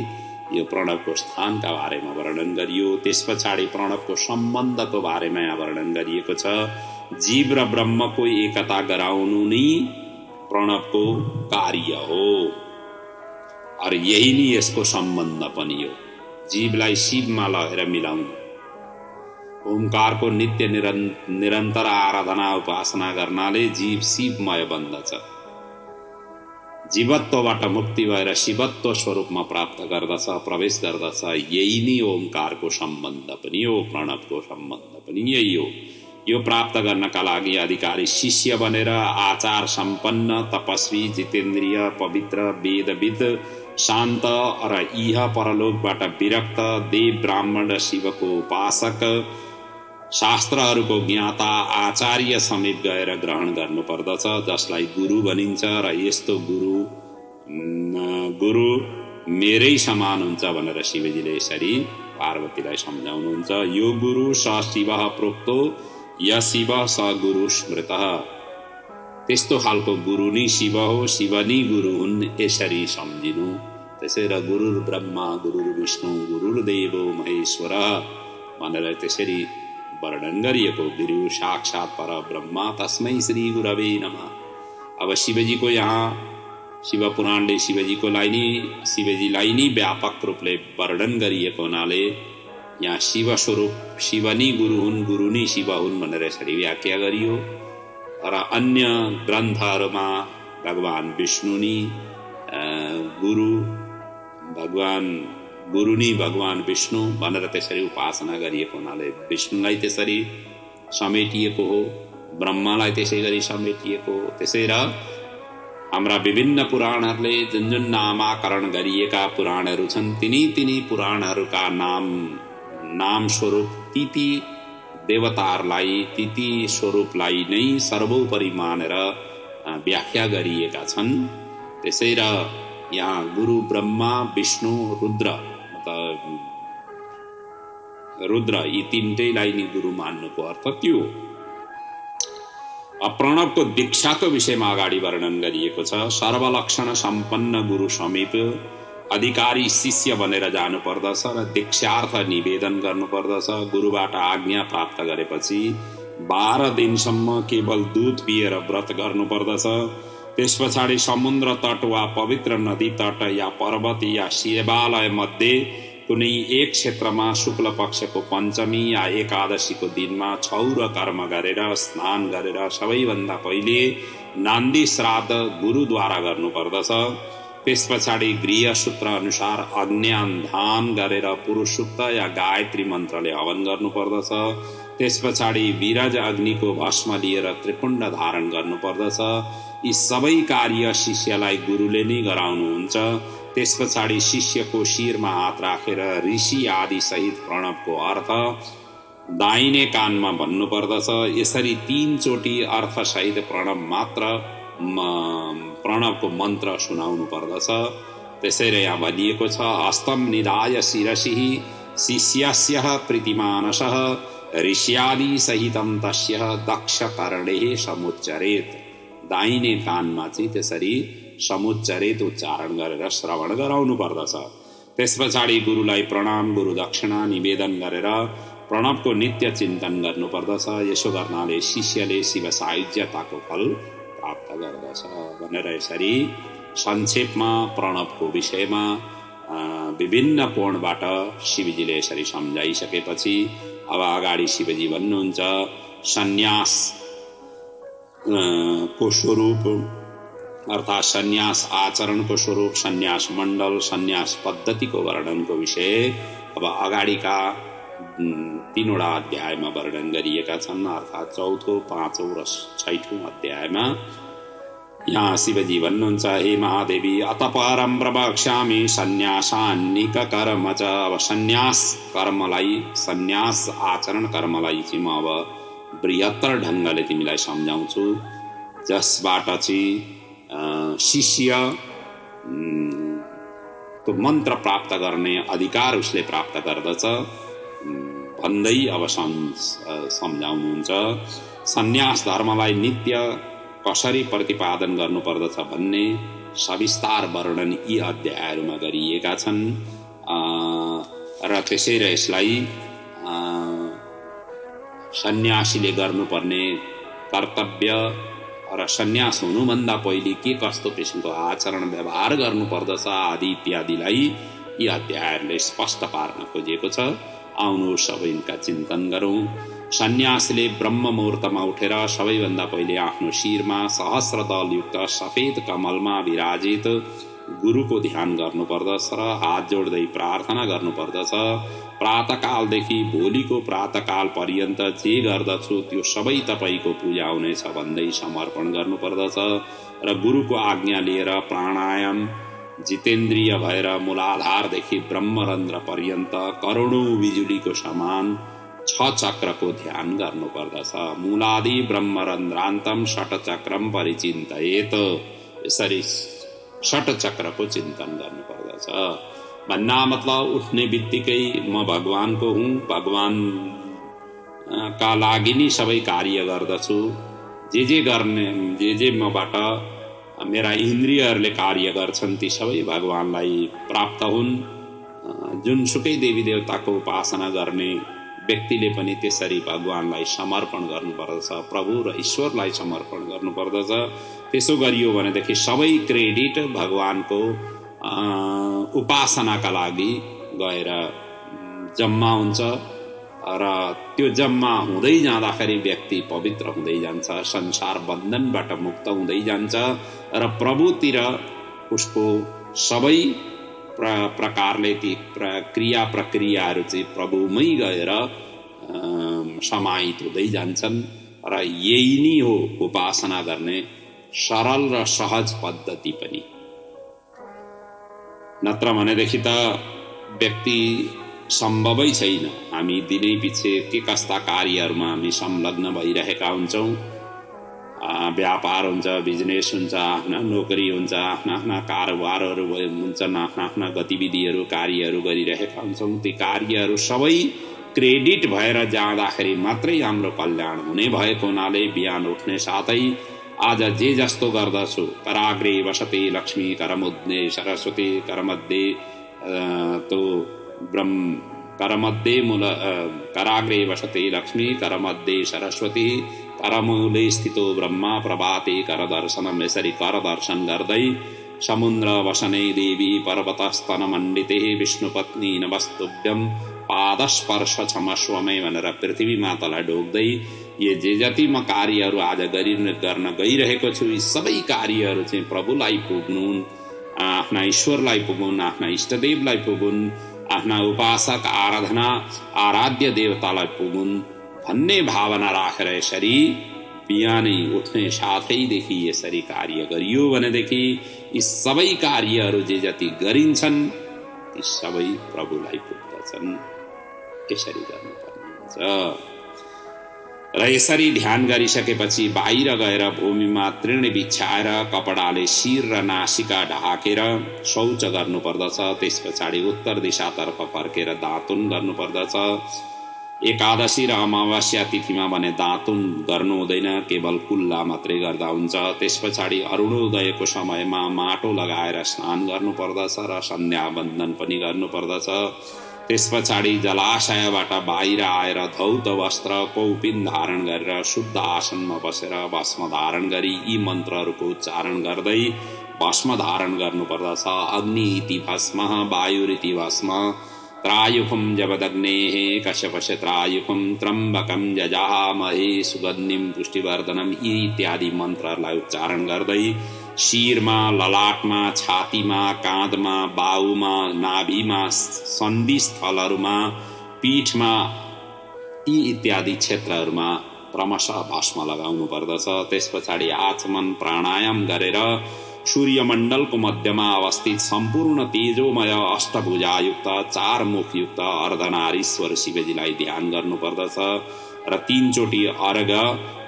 यो प्रणवको स्थानका बारेमा वर्णन गरियो। त्यस पछाडि प्रणवको सम्बन्धको बारेमा यहाँ वर्णन गरिएको छ। जीव र ब्रह्मको एकता गराउनु नै प्रणवको कार्य हो और यही नै यसको सम्बन्ध पनि हो। जीवलाई शिवमा लगेर मिलाउनु, ओमकारको नित्य निरन्तर आराधना उपासना गर्नाले जीव शिवमय बन्दछ। जीवत्वबाट मुक्ति भएर शिवत्व स्वरूपमा प्राप्त गर्दछ, प्रवेश गर्दछ। यही नै ओमकारको सम्बन्ध पनि हो, प्रणवको सम्बन्ध पनि यही हो। यो प्राप्त गर्नका लागि अधिकारी शिष्य बनेर आचार सम्पन्न, तपस्वी, जितेन्द्रिय, पवित्र, वेदविद, शान्त र इह परलोकबाट विरक्त, देव ब्राह्मण र शिवको उपासक, शास्त्रहरूको ज्ञाता, आचार्य समेत गएर ग्रहण गर्नुपर्दछ, जसलाई गुरु भनिन्छ। र यस्तो गुरु मेरै समान हुन्छ भनेर शिवजीले यसरी पार्वतीलाई सम्झाउनुहुन्छ। यो गुरु स शिवः प्रोक्तो य शिव स गुरु स्मृतः। त्यस्तो खालको गुरु नै शिव हो, शिव नै गुरु हुन्, यसरी सम्झिनु। त्यसैले गुरुर् ब्रह्मा गुरुर् विष्णु गुरुर्देवो महेश्वर भनेर त्यसरी वर्णन गरिएको। गुरु साक्षात् पर ब्रह्मा तस्मै श्री गुरवे नमः। अब शिवजीको यहाँ शिव पुराणले शिवजीलाई नै व्यापक रूपले वर्णन गरिएको हुनाले यहाँ शिव स्वरूप शिव नै गुरु हुन्, गुरु नै शिव हुन् भनेर यसरी व्याख्या गरियो। र अन्य ग्रन्थहरूमा भगवान विष्णु नै गुरु नै भगवान विष्णु भनेर त्यसरी उपासना गरिएको हुनाले विष्णुलाई त्यसरी समेटिएको हो, ब्रह्मालाई त्यसै गरी समेटिएको हो। त्यसैले हाम्रा विभिन्न पुराणहरूले जुन जुन नामाकरण गरिएका पुराणहरू छन् तिनी पुराणहरूका नाम स्वरूप ती देवताहरूलाई ती स्वरूपलाई नै सर्वोपरि मानेर व्याख्या गरिएका छन्। त्यसै र यहाँ गुरु ब्रह्मा विष्णु रुद्र यी तीनटैलाई नि गुरु मान्नुको अर्थ त्यो हो। प्रणवको दीक्षाको विषयमा अगाडि वर्णन गरिएको छ। सर्वलक्षण सम्पन्न गुरु समीप अधिकारी शिष्य बनेर जानु पर्दछ र दीक्षार्थ निवेदन गर्नुपर्दछ। गुरुबाट आज्ञा प्राप्त गरेपछि 12 दिनसम्म केवल दूध पिएर व्रत गर्नुपर्दछ। त्यस पछाडि समुद्र तट वा पवित्र नदी तट या पर्वत या शिवालय मध्ये कुनै एक क्षेत्रमा शुक्ल पक्षको पञ्चमी या एकादशीको दिनमा क्षौर कर्म गरेर स्नान गरेर सबैभन्दा पहिले नान्दी श्राद्ध गुरुद्वारा गर्नुपर्दछ। त्यस पछाडि गृहसूत्र अनुसार अग्न्याधान गरेर पुरुष सूक्त या गायत्री मन्त्रले हवन गर्नुपर्दछ। त्यस पछाडि विरज अग्निको भस्म लिएर त्रिपुण्ड धारण गर्नुपर्दछ। यी सबै कार्य शिष्यलाई गुरुले नै गराउनुहुन्छ। त्यस पछाडि शिष्यको शिरमा हात राखेर ऋषि आदि सहित प्रणवको अर्थ दाहिने कानमा भन्नुपर्दछ। यसरी 3 चोटि अर्थसहित प्रणवको मन्त्र सुनाउनु पर्दछ। त्यसैले यहाँ भनिएको छ हस्तम निधाय शिरसिः शिष्यस्य प्रीतिमानसः ऋष्यादि सहितं तस्य दक्ष कर्णे समुच्चरेत्। दाहिने कानमा चाहिँ त्यसरी समुच्चरेत उच्चारण गरेर श्रवण गराउनु पर्दछ। त्यस पछाडि गुरुलाई प्रणाम गुरु दक्षिणा निवेदन गरेर प्रणवको नित्य चिन्तन गर्नुपर्दछ। यसो गर्नाले शिष्यले शिव सायुज्यताको फल प्राप्त गर्दछ भनेर यसरी संक्षेपमा प्रणवको विषयमा विभिन्न कोणबाट शिवजीले यसरी सम्झाइसकेपछि अब अगाडि शिवजी भन्नुहुन्छ सन्यास को स्वरूप अर्थात् सन्यास आचरणको स्वरूप, सन्यास मण्डल, सन्यास पद्धतिको वर्णनको विषय अब अगाडिका 3वटा अध्यायमा वर्णन गरिएका छन्। अर्थात् 4औं, 5औं र 6औं अध्यायमा यहाँ शिवजी भन्नुहुन्छ हे महादेवी अतपरम प्रवक्ष्यामि सन्यासान्निक कर्म च। अब सन्यास कर्मलाई, सन्यास आचरण कर्मलाई चाहिँ म अब बृहत्तर ढङ्गले तिमीलाई सम्झाउँछु, जसबाट चाहिँ शिष्य तो मन्त्र प्राप्त गर्ने अधिकार उसले प्राप्त गर्दछ भन्दै अब सम्झाउनुहुन्छ। सन्यास धर्मलाई नित्य कसरी प्रतिपादन गर्नुपर्दछ भन्ने सविस्तार वर्णन यी अध्यायहरूमा गरिएका छन् र त्यसैले यसलाई सन्यासीले गर्नुपर्ने कर्तव्य र सन्यास हुनुभन्दा पहिले के कस्तो किसिमको आचरण व्यवहार गर्नुपर्दछ आदि इत्यादिलाई यी अध्यायहरूले स्पष्ट पार्न खोजिएको छ। आउनु सबैका चिन्तन गरौँ। सन्यासले ब्रह्म मुहूर्तमा उठेर सबैभन्दा पहिले आफ्नो शिरमा सहस्रदलयुक्त सफेद कमलमा विराजित गुरुको ध्यान गर्नुपर्दछ र हात जोड्दै प्रार्थना गर्नुपर्दछ। प्रातःकालदेखि भोलिको प्रातःकाल पर्यन्त जे गर्दछु त्यो सबै तपाईको पूजा हुनेछ भन्दै समर्पण गर्नुपर्दछ र गुरुको आज्ञा लिएर प्राणायाम जितेन्द्रिय भएर मूलाधारदेखि ब्रह्मरन्ध्र पर्यन्त करोडौं बिजुलीको समान 6 चक्रको ध्यान गर्नुपर्दछ। मूलादि ब्रह्मरन्ध्रान्तम षट्चक्रम परिचिन्तयेत। यसरी 6 चक्रको चिन्तन गर्नुपर्दछ। भन्ना मतलब उठ्ने बित्तिकै म भगवानको हुँ, भगवान का लागि नै सबै कार्य गर्दछु, जे गर्ने जे मबाट मेरा इन्द्रियहरूले कार्य गर्छन् ती सबै भगवानलाई प्राप्त हुन्। जुनसुकै देवी देवताको उपासना गर्ने व्यक्तिले पनि त्यसरी भगवानलाई समर्पण गर्नुपर्दछ, प्रभु र ईश्वरलाई समर्पण गर्नुपर्दछ। त्यसो गरियो भनेदेखि सबै क्रेडिट भगवानको उपासनाका लागि गएर जम्मा हुन्छ र त्यो जम्मा हुँदै जाँदाखेरि व्यक्ति पवित्र हुँदै जान्छ, संसार बन्धनबाट मुक्त हुँदै जान्छ र प्रभुतिर उसको सबै प्रकारले ती क्रिया प्रक्रियाहरू चाहिँ प्रभुमै गएर समाहित हुँदै जान्छन् र यही नै हो उपासना गर्ने सरल र सहज पद्धति पनि। नत्र भनेदेखि त व्यक्ति सम्भवै छैन। हामी दिनै पछि के कस्ता कार्यहरूमा हामी संलग्न भइरहेका हुन्छौँ। व्यापार हुन्छ, बिजनेस हुन्छ, आफ्ना नोकरी हुन्छ, आफ्ना कारोबारहरू हुन्छन्, आफ्ना गतिविधिहरू कार्यहरू गरिरहेका हुन्छौँ। ती कार्यहरू सबै क्रेडिट भएर जाँदाखेरि मात्रै हाम्रो कल्याण हुने भएको हुनाले बिहान उठ्ने साथै आज जे जस्तो गर्दछु, कराग्रे वसते लक्ष्मी करमुद्ने सरस्वती करमध्ये तो ब्रह्म करमध्ये मूल कराग्रे वसते लक्ष्मी करमध्ये सरस्वती करमूले स्थितो ब्रह्मा प्रभाते करदर्शनम। यसरी करदर्शन गर्दै समुद्र वसने देवी पर्वतस्तन मण्डिते विष्णुपत्नी नमस्तुभ्यं पादस्पर्श क्षमस्वमै भनेर पृथ्वी मातालाई ढोक्दै यो जे जति म कार्यहरू आज गर्न गइरहेको छु, यी सबै कार्यहरू चाहिँ प्रभुलाई पुग्नुन्, आफ्ना ईश्वरलाई पुगुन्, आफ्ना इष्टदेवलाई पुगुन्, आफ्ना उपासक आराध्य देवतालाई पुगुन् भन्ने भावना राखेर यसरी बिहानै उठ्ने साथैदेखि यसरी कार्य गरियो भनेदेखि यी सबै कार्यहरू जे जति गरिन्छन् ती सबै प्रभुलाई पुग्दछन्। यसरी गर्नुपर्ने हुन्छ। र यसरी ध्यान गरिसकेपछि बाहिर गएर भूमिमा तृण बिछाएर कपडाले शिर र नासिका ढाकेर शौच गर्नुपर्दछ। त्यस पछाडि उत्तर दिशातर्फ फर्केर दातुन गर्नुपर्दछ। एकादशी र अमावास्या तिथिमा भने दातुन गर्नु हुँदैन, केवल कुल्ला मात्रै गर्दा हुन्छ। त्यस पछाडि अरुणोदयको समयमा माटो लगाएर स्नान गर्नुपर्दछ र सन्ध्या वन्दन पनि गर्नुपर्दछ। त्यस पछाडि जलाशयबाट बाहिर आएर धौत वस्त्र कौपिन धारण गरेर शुद्ध आसनमा बसेर भस्म धारण गरी यी मन्त्रहरूको उच्चारण गर्दै भस्म धारण गर्नुपर्दछ। अग्नि इति भस्म, वायुरिति भस्म, त्रायुकं जपदग्नेः कश्यपस्य त्रायुकं त्र्यम्बकं यजामहे सुगन्धिं पुष्टिवर्धनम् इत्यादि मन्त्रहरूलाई उच्चारण गर्दै शिरमा, ललाटमा, छातीमा, काँधमा, बाहुमा, नाभिमा, सन्धि स्थलहरूमा, पीठमा यी इत्यादि क्षेत्रहरूमा क्रमशः भस्म लगाउनु पर्दछ। त्यस पछाडि आचमन प्राणायाम गरेर सूर्यमण्डलको मध्यमा अवस्थित सम्पूर्ण तेजोमय अष्टभुजायुक्त चार मुखयुक्त अर्धनारीश्वर शिवजीलाई ध्यान गर्नुपर्दछ र 3 चोटि अर्घ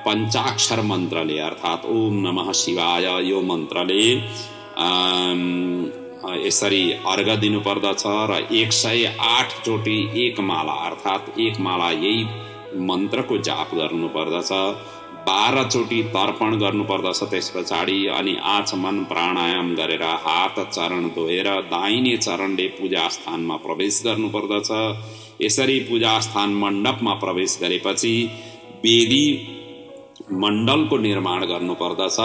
पञ्चाक्षर मन्त्रले अर्थात् ओम नमः शिवाय यो मन्त्रले यसरी अर्घ दिनुपर्दछ र 108 चोटि एक माला अर्थात् एक माला यही मन्त्रको जाप गर्नुपर्दछ। 12 चोटि तर्पण गर्नुपर्दछ। त्यस पछाडि अनि आचमन प्राणायाम गरेर हात चरण धोएर दाहिने चरणले पूजा स्थानमा प्रवेश गर्नुपर्दछ। यसरी पूजा स्थान मण्डपमा प्रवेश गरेपछि वेदी मण्डलको निर्माण गर्नुपर्दछ।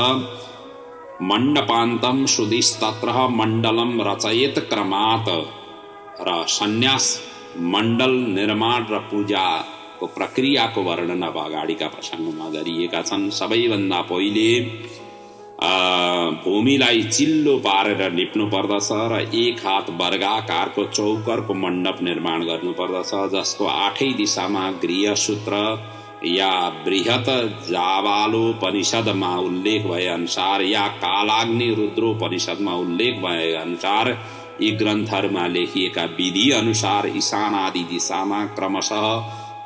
मण्डपान्तम सुदिस्तत्र मण्डलम रचयेत क्रमात् र सन्यास मण्डल निर्माण र पूजाको प्रक्रियाको वर्णन अब अगाडिका प्रसङ्गमा गरिएका छन्। सबैभन्दा पहिले भूमिलाई चिल्लो पारेर लिप्नु पर्दछ र एक हात वर्गाकारको चौकरको मण्डप निर्माण गर्नुपर्दछ, जसको 8 दिशामा गृहसूत्र या बृहत जाबालोपनिषदमा उल्लेख भए अनुसार या कालाग्नि रुद्रोपनिषदमा उल्लेख भए अनुसार यी ग्रन्थहरूमा लेखिएका विधि अनुसार ईशान आदि दिशामा क्रमशः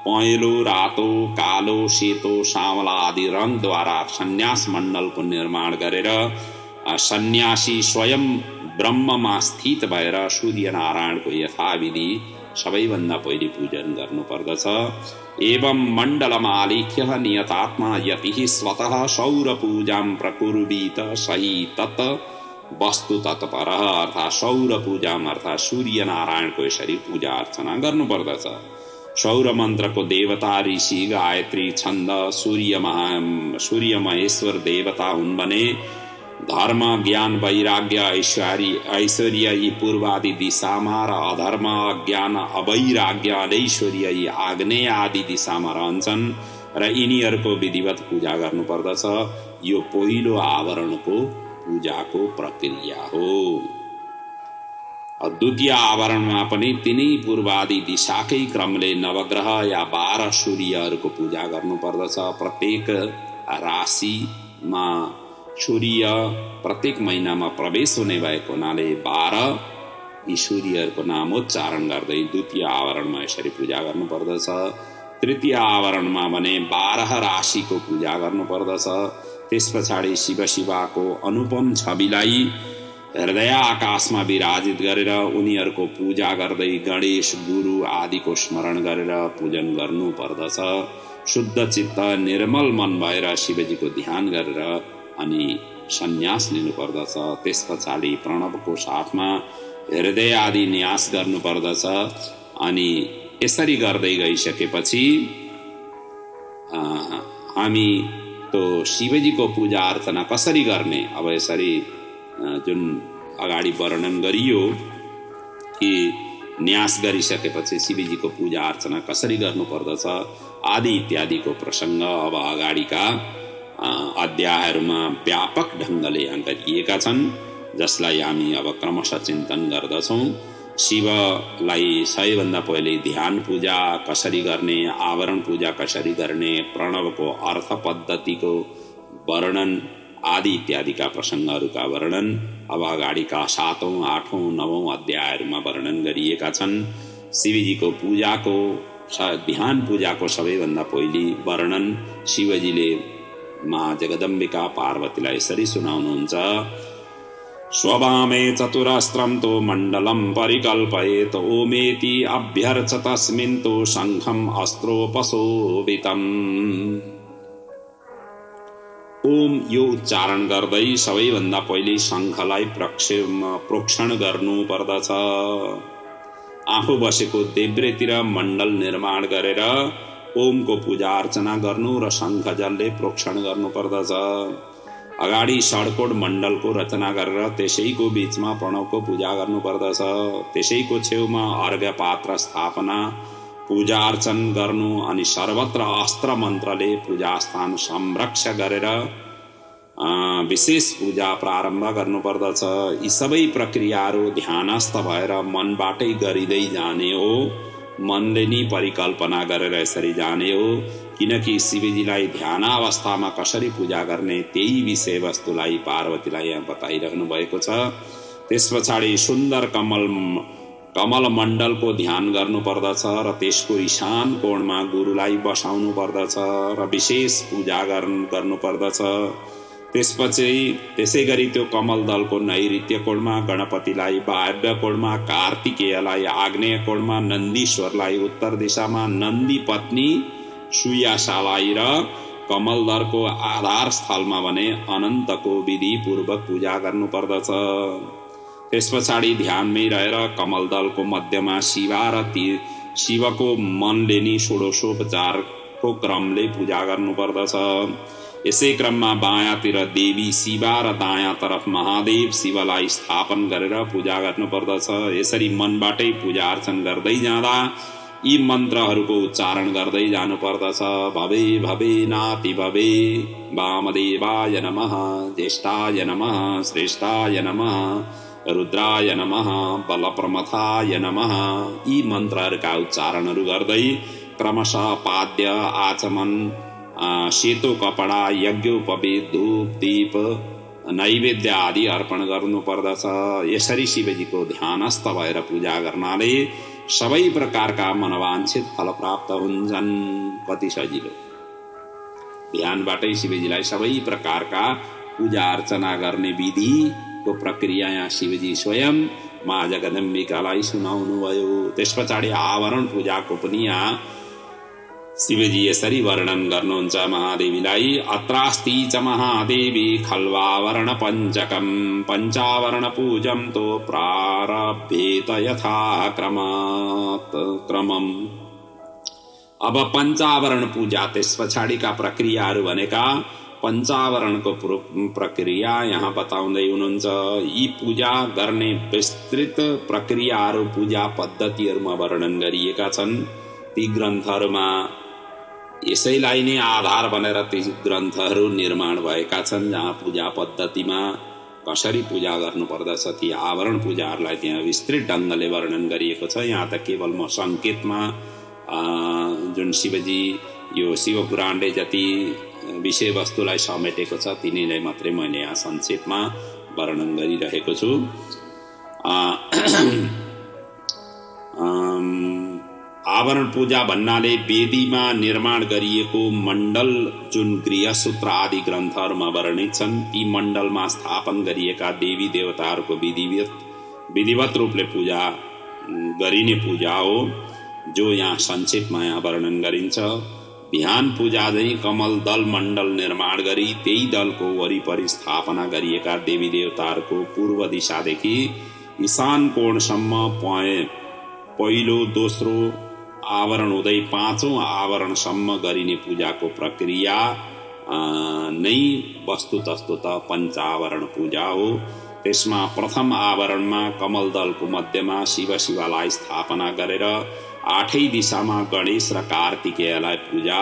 पहेँलो, रातो, कालो, सेतो, सामला आदि रङद्वारा सन्यास मण्डलको निर्माण गरेर सन्यासी स्वयं ब्रह्ममा स्थित भएर सूर्यनारायणको यथाविधि सबैभन्दा पहिले पूजन गर्नुपर्दछ। एवं मण्डलमालिख्य नियतात्मा यतिः स्वतः सौरपूजां प्रकुर्वीत सही तत् वस्तु तत्परः अर्थात् सौरपूजाम अर्थात् सूर्यनारायणको यसरी पूजा अर्चना गर्नुपर्दछ। सौर मन्त्रको देवता ऋषि, गायत्री, छन्द, सूर्य महेश्वर देवता हुन् भने धर्म, ज्ञान, वैराग्य, ऐश्वर्य यी पूर्वादि दिशामा र अधर्म, अज्ञान, अवैराग्य, अनैश्वर्य यी आग्नेय आदि दिशामा रहन्छन् र यिनीहरूको विधिवत पूजा गर्नुपर्दछ। यो पहिलो आवरणको पूजाको प्रक्रिया हो। द्वितीय आवरणमा पनि तिनै पूर्वादि दिशाकै क्रमले नवग्रह या 12 सूर्यहरूको पूजा गर्नुपर्दछ। प्रत्येक राशिमा सूर्य प्रत्येक महिनामा प्रवेश हुने भएको हुनाले 12 यी सूर्यहरूको नामोच्चारण गर्दै द्वितीय आवरणमा यसरी पूजा गर्नुपर्दछ। तृतीय आवरणमा भने 12 राशिको पूजा गर्नुपर्दछ। त्यस पछाडि शिवको अनुपम छविलाई हृदय आकाशमा विराजित गरेर उनीहरूको पूजा गर्दै गणेश गुरु आदिको स्मरण गरेर पूजन गर्नुपर्दछ। शुद्ध चित्त निर्मल मन भएर शिवजीको ध्यान गरेर अनि सन्यास लिनुपर्दछ। त्यस पछाडि प्रणवको साथमा हृदय आदि न्यास गर्नुपर्दछ। अनि यसरी गर्दै गइसकेपछि हामी तो शिवजीको पूजा अर्चना कसरी गर्ने, अब यसरी जुन अगाडि वर्णन गरियो कि न्यास गरिसकेपछि शिवजीको पूजा अर्चना कसरी गर्नुपर्दछ आदि इत्यादिको प्रसङ्ग अब अगाडिका अध्यायहरूमा व्यापक ढङ्गले यहाँ गरिएका छन्, जसलाई हामी अब क्रमशः चिन्तन गर्दछौँ। शिवलाई सबैभन्दा पहिले ध्यान पूजा कसरी गर्ने, आवरण पूजा कसरी गर्ने, प्रणवको अर्थ पद्धतिको वर्णन आदि इत्यादिका प्रसङ्गहरूका वर्णन अब अगाडिका 7औं, 8औं, 9औं अध्यायहरूमा वर्णन गरिएका छन्। शिवजीको पूजाको ध्यान पूजाको सबैभन्दा पहिली वर्णन शिवजीले मा जगदम्बिका पार्वतीलाई यसरी सुनाउनुहुन्छ। स्ववामे चतुरस्त्रं तो मण्डलं परिकल्पयेत् ओमेति अभ्यर्च तस्मिन् तो शङ्खम् अस्त्रोपशोभितम्। ओम यो उच्चारण गर्दै सबैभन्दा पहिले शङ्खलाई प्रोक्षण गर्नु पर्दछ। आफू बसेको देब्रेतिर मण्डल निर्माण गरेर ओमको पूजा अर्चना गर्नु र शङ्ख जलले प्रोक्षण गर्नु पर्दछ। अगाडि षड्कोण मण्डलको रचना गरेर त्यसैको बीचमा प्रणवको पूजा गर्नु पर्दछ। त्यसैको छेउमा अर्घ्य पात्र स्थापना पूजा अर्चन गर्नु अनि सर्वत्र अस्त्र मन्त्रले पूजा स्थान संरक्ष गरेर विशेष पूजा प्रारम्भ गर्नुपर्दछ। यी सबै प्रक्रियाहरू ध्यानस्थ भएर मनबाटै गरिँदै जाने हो, मनले नि परिकल्पना गरेर यसरी जाने हो, किनकि शिवजीलाई ध्यानावस्थामा कसरी पूजा गर्ने त्यही विषयवस्तुलाई पार्वतीलाई यहाँ बताइरहनु भएको छ। त्यस पछाडि सुन्दर कमल मण्डलको ध्यान गर्नुपर्दछ र त्यसको ईशान कोणमा गुरुलाई बसाउनु पर्दछ र विशेष पूजा गर्नुपर्दछ। त्यसपछि त्यसै गरी त्यो कमल दलको नैऋत्य कोणमा गणपतिलाई, वायव्य कोणमा कार्तिकेयलाई, आग्नेय कोणमा नन्दीश्वरलाई, उत्तर दिशामा नन्दी पत्नी सुयाशालाई र कमल दलको आधार स्थलमा भने अनन्तको विधि पूर्वक पूजा गर्नुपर्दछ। त्यस पछाडि ध्यानमै रहेर कमल दलको मध्यमा शिवा र शिवको मनले नि षोडशोपचारको क्रमले पूजा गर्नुपर्दछ। यसै क्रममा बायाँतिर देवी शिवा र दायाँ तरफ महादेव शिवलाई स्थापन गरेर पूजा गर्नुपर्दछ। यसरी मनबाटै पूजा अर्चन गर्दै जाँदा यी मन्त्रहरूको उच्चारण गर्दै जानुपर्दछ। भवे भवे नाति भवे, वामदेवाय नमः, ज्येष्ठाय नमः, श्रेष्ठाय नमः, रुद्राय नमः, बलप्रमथाय नमः। यी मन्त्रहरूका उच्चारणहरू गर्दै क्रमशः पाद्य, आचमन, सेतो कपडा, यज्ञोपवीत, धूप, दीप, नैवेद्य आदि अर्पण गर्नुपर्दछ। यसरी शिवजीको ध्यानस्थ भएर पूजा गर्नाले सबै प्रकारका मनवाञ्छित फल प्राप्त हुन्छन्। कति सजिलो! ध्यानबाटै शिवजीलाई सबै प्रकारका पूजा अर्चना गर्ने विधिको प्रक्रिया यहाँ शिवजी स्वयं मा जगदम्बिकालाई सुनाउनु भयो। त्यस पछाडि आवरण पूजाको पनि यहाँ शिवजी यसरी वर्णन गर्नुहुन्छ महादेवीलाई। अत्रास्ति च महादेवी खल्वावरण पञ्चकं पञ्चावरण पूजं तो प्रारभ्येत यथा क्रमम्। अब पञ्चावरण पूजा त्यस पछाडिका प्रक्रियाहरू भनेका पञ्चावरणको प्रक्रिया यहाँ बताउँदै हुनुहुन्छ। यी पूजा गर्ने विस्तृत प्रक्रियाहरू पूजा पद्धतिहरूमा वर्णन गरिएका छन्। ती ग्रन्थहरूमा यसैलाई नै आधार बनेर ती ग्रन्थहरू निर्माण भएका छन्, जहाँ पूजा पद्धतिमा कसरी पूजा गर्नुपर्दछ ती आवरण पूजाहरूलाई त्यहाँ विस्तृत ढङ्गले वर्णन गरिएको छ। यहाँ त केवल म सङ्केतमा जुन शिवजी यो शिवपुराणले जति विषयवस्तुलाई समेटेको छ तिनीलाई मात्रै मैले यहाँ संक्षेपमा वर्णन गरिरहेको छु। आवरण पूजा भन्नाले वेदीमा निर्माण गरिएको मण्डल जुन गृहसूत्र आदि ग्रन्थहरूमा वर्णित छन् ती मण्डलमा स्थापन गरिएका देवी देवताहरूको विधिवत रूपले पूजा गरिने पूजा हो, जो यहाँ संक्षेपमा यहाँ वर्णन गरिन्छ। बिहान पूजा चाहिँ कमल दल मण्डल निर्माण गरी त्यही दलको वरिपरि स्थापना गरिएका देवी देवताहरूको पूर्व दिशादेखि ईशान कोणसम्म पहिलो दोस्रो आवरण हुँदै पाँचौं आवरणसम्म गरिने पूजाको प्रक्रिया नै वस्तुतस्तुत पञ्चावरण पूजा हो। त्यसमा प्रथम आवरणमा कमल दलको मध्यमा शिवलाई स्थापना गरेर आठै दिशामा गणेश र कार्तिकेयलाई पूजा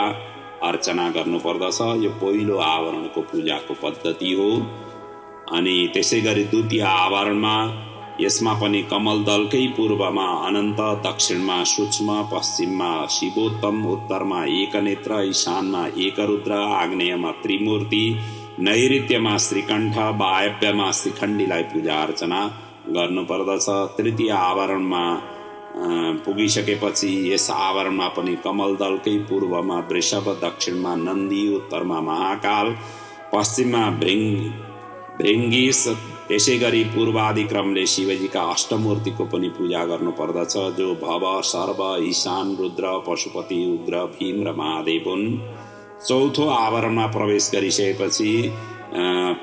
अर्चना गर्नुपर्दछ। यो पहिलो आवरणको पूजाको पद्धति हो। अनि त्यसै गरी द्वितीय आवरणमा यसमा पनि कमल दलकै पूर्वमा अनन्त, दक्षिणमा सूक्ष्म, पश्चिममा शिवोत्तम, उत्तरमा एकनेत्र, ईशानमा एकरुद्र, आग्नेयमा त्रिमूर्ति, नैऋत्यमा श्रीकण्ठ, वायव्यमा श्रीखण्डीलाई पूजा अर्चना गर्नुपर्दछ। तृतीय आवरणमा पुगिसकेपछि यस आवरणमा पनि कमल दलकै पूर्वमा वृषभ, दक्षिणमा नन्दी, उत्तरमा महाकाल, पश्चिममा भृङ्गीश, त्यसै गरी पूर्वादिक्रमले शिवजीका अष्टमूर्तिको पनि पूजा गर्नुपर्दछ, जो भव, सर्व, ईशान, रुद्र, पशुपति, उग्र, भीम र महादेव हुन्। चौथो आवरणमा प्रवेश गरिसकेपछि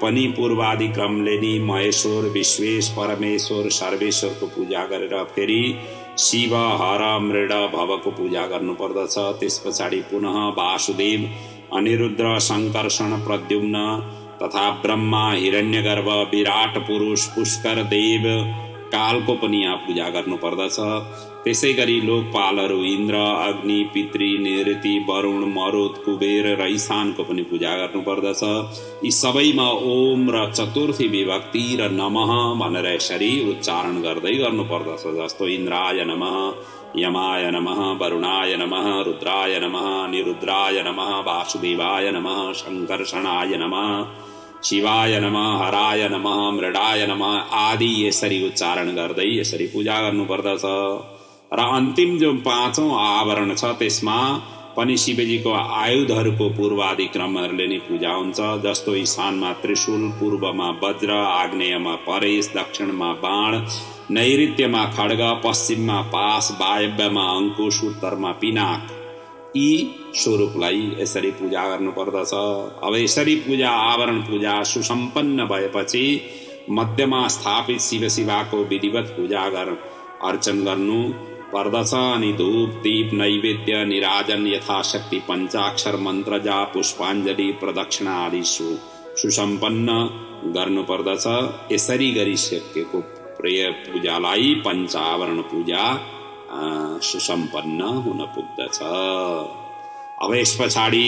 पनि पूर्वादिक्रमले नि महेश्वर, विश्वेश, परमेश्वर, सर्वेश्वरको पूजा गरेर फेरि शिव, हर, मृड, भवको पूजा गर्नुपर्दछ। त्यस पछाडि पुनः वासुदेव, अनिरुद्ध, शङ्कर्षण, प्रद्युम्न तथा ब्रह्मा, हिरण्यगर्भ, विराट पुरुष, पुष्कर देव, कालको पनि यहाँ पूजा गर्नुपर्दछ। त्यसै गरी लोकपालहरू इन्द्र, अग्नि, पितृ, निऋति, वरुण, मरुत, कुबेर र ईशानको पनि पूजा गर्नुपर्दछ। यी सबैमा ओम र चतुर्थी विभक्ति र नमः भनेर यसरी उच्चारण गर्दै गर्नुपर्दछ। जस्तो इन्द्राय नमः, यमाय नमः, वरुणाय नमः, रुद्राय नमः, निरुद्राय नमः, वासुदेवाय नमः, शङ्कर्षणाय नमः, शिवाय नमः, हराय नमः, मृडाय नमः आदि यसरी उच्चारण गर्दै यसरी पूजा गर्नुपर्दछ। र अन्तिम जो पाँचौं आवरण छ त्यसमा पनि शिवजीको आयुधहरूको पूर्वादिक्रमहरूले नै पूजा हुन्छ। जस्तो ईशानमा त्रिशूल, पूर्वमा वज्र, आग्नेयमा परेश, दक्षिणमा बाण, नैऋत्यमा खड्ग, पश्चिममा पास, वायव्यमा अंकुश, उत्तरमा पिनाक, यी स्वरूपलाई यसरी पूजा गर्नुपर्दछ। अब यसरी पूजा आवरण पूजा सुसम्पन्न भएपछि मध्यमा स्थापित शिवको विधिवत पूजा अर्चन गर्नु पर्दछ। अनि धूप, दीप, नैवेद्य, निराजन, यथाशक्ति पञ्चाक्षर मन्त्र जाप, पुष्पाञ्जलि, प्रदक्षिणा आदि सुसम्पन्न गर्नुपर्दछ। यसरी गरिसकेको प्रिय पूजालाई पञ्चावरण पूजा सुसम्पन्न हुन पुग्दछ। अब यस पछाडि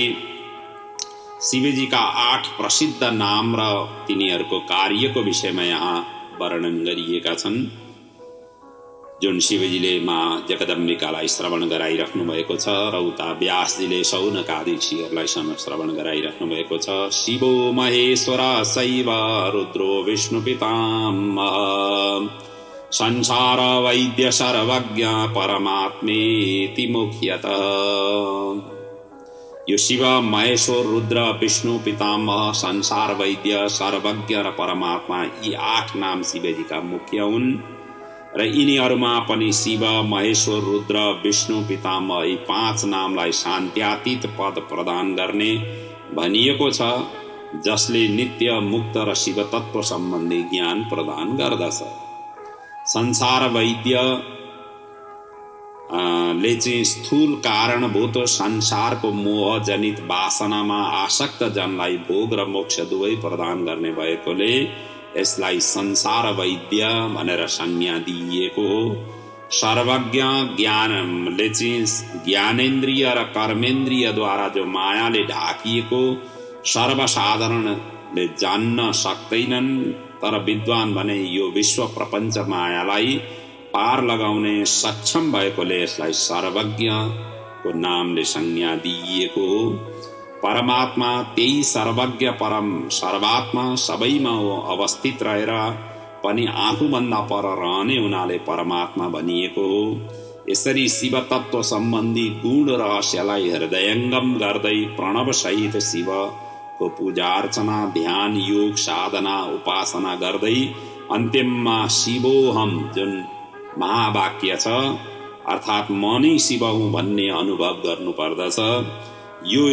शिवजीका 8 प्रसिद्ध नाम र तिनीहरूको कार्यको विषयमा यहाँ वर्णन गरिएका छन्, जुन शिवजीले माँ जगदम्बिकालाई श्रवण गराइराख्नु भएको छ र उता व्यासजीले शौनकादि ऋषिहरूलाई श्रवण गराइराख्नु भएको छ। शिवो महेश्वर शैव रुद्रो विष्णु पितामह संसार वैद्य सर्वज्ञ परमात्मेति मुख्यतः। यो शिव, महेश्वर, रुद्र, विष्णु पितामह, संसार वैद्य, सर्वज्ञ र परमात्मा यी 8 नाम शिवजीका मुख्य हुन् र यिनीहरूमा पनि शिव, महेश्वर, रुद्र, विष्णु पितामह यी 5 नामलाई शान्त्यातीत पद प्रदान गर्ने भनिएको छ, जसले नित्य मुक्त र शिव तत्व सम्बन्धी ज्ञान प्रदान गर्दछ। संसार वैद्य ले चाहिँ स्थूल कारणभूत संसारको मोह जनित वासनामा आसक्त जनलाई भोग र मोक्ष दुवै प्रदान गर्ने भएकोले यसलाई संसार वैद्य भनेर संज्ञा दिइएको हो। सर्वज्ञ ज्ञानले चाहिँ ज्ञानेन्द्रिय र कर्मेन्द्रियद्वारा जो मायाले ढाकिएको सर्वसाधारणले जान्न सक्दैनन्, तर विद्वान भने यो विश्व प्रपञ्च मायालाई पार लगाउने सक्षम भएकोले यसलाई सर्वज्ञको नामले संज्ञा दिइएको हो। परमात्मा त्यही सर्वज्ञ परम सर्वात्मा सबैमा अवस्थित रहेर पनि आफूभन्दा पर रहने हुनाले परमात्मा भनिएको हो। यसरी शिव तत्व सम्बन्धी गुण रहस्यलाई हृदयङ्गम गर्दै प्रणव सहित शिवको पूजा अर्चना ध्यान योग साधना उपासना गर्दै अन्त्यमा शिवोहम जुन महावाक्य छ अर्थात् म नै शिव हुँ भन्ने अनुभव गर्नु पर्दछ। यो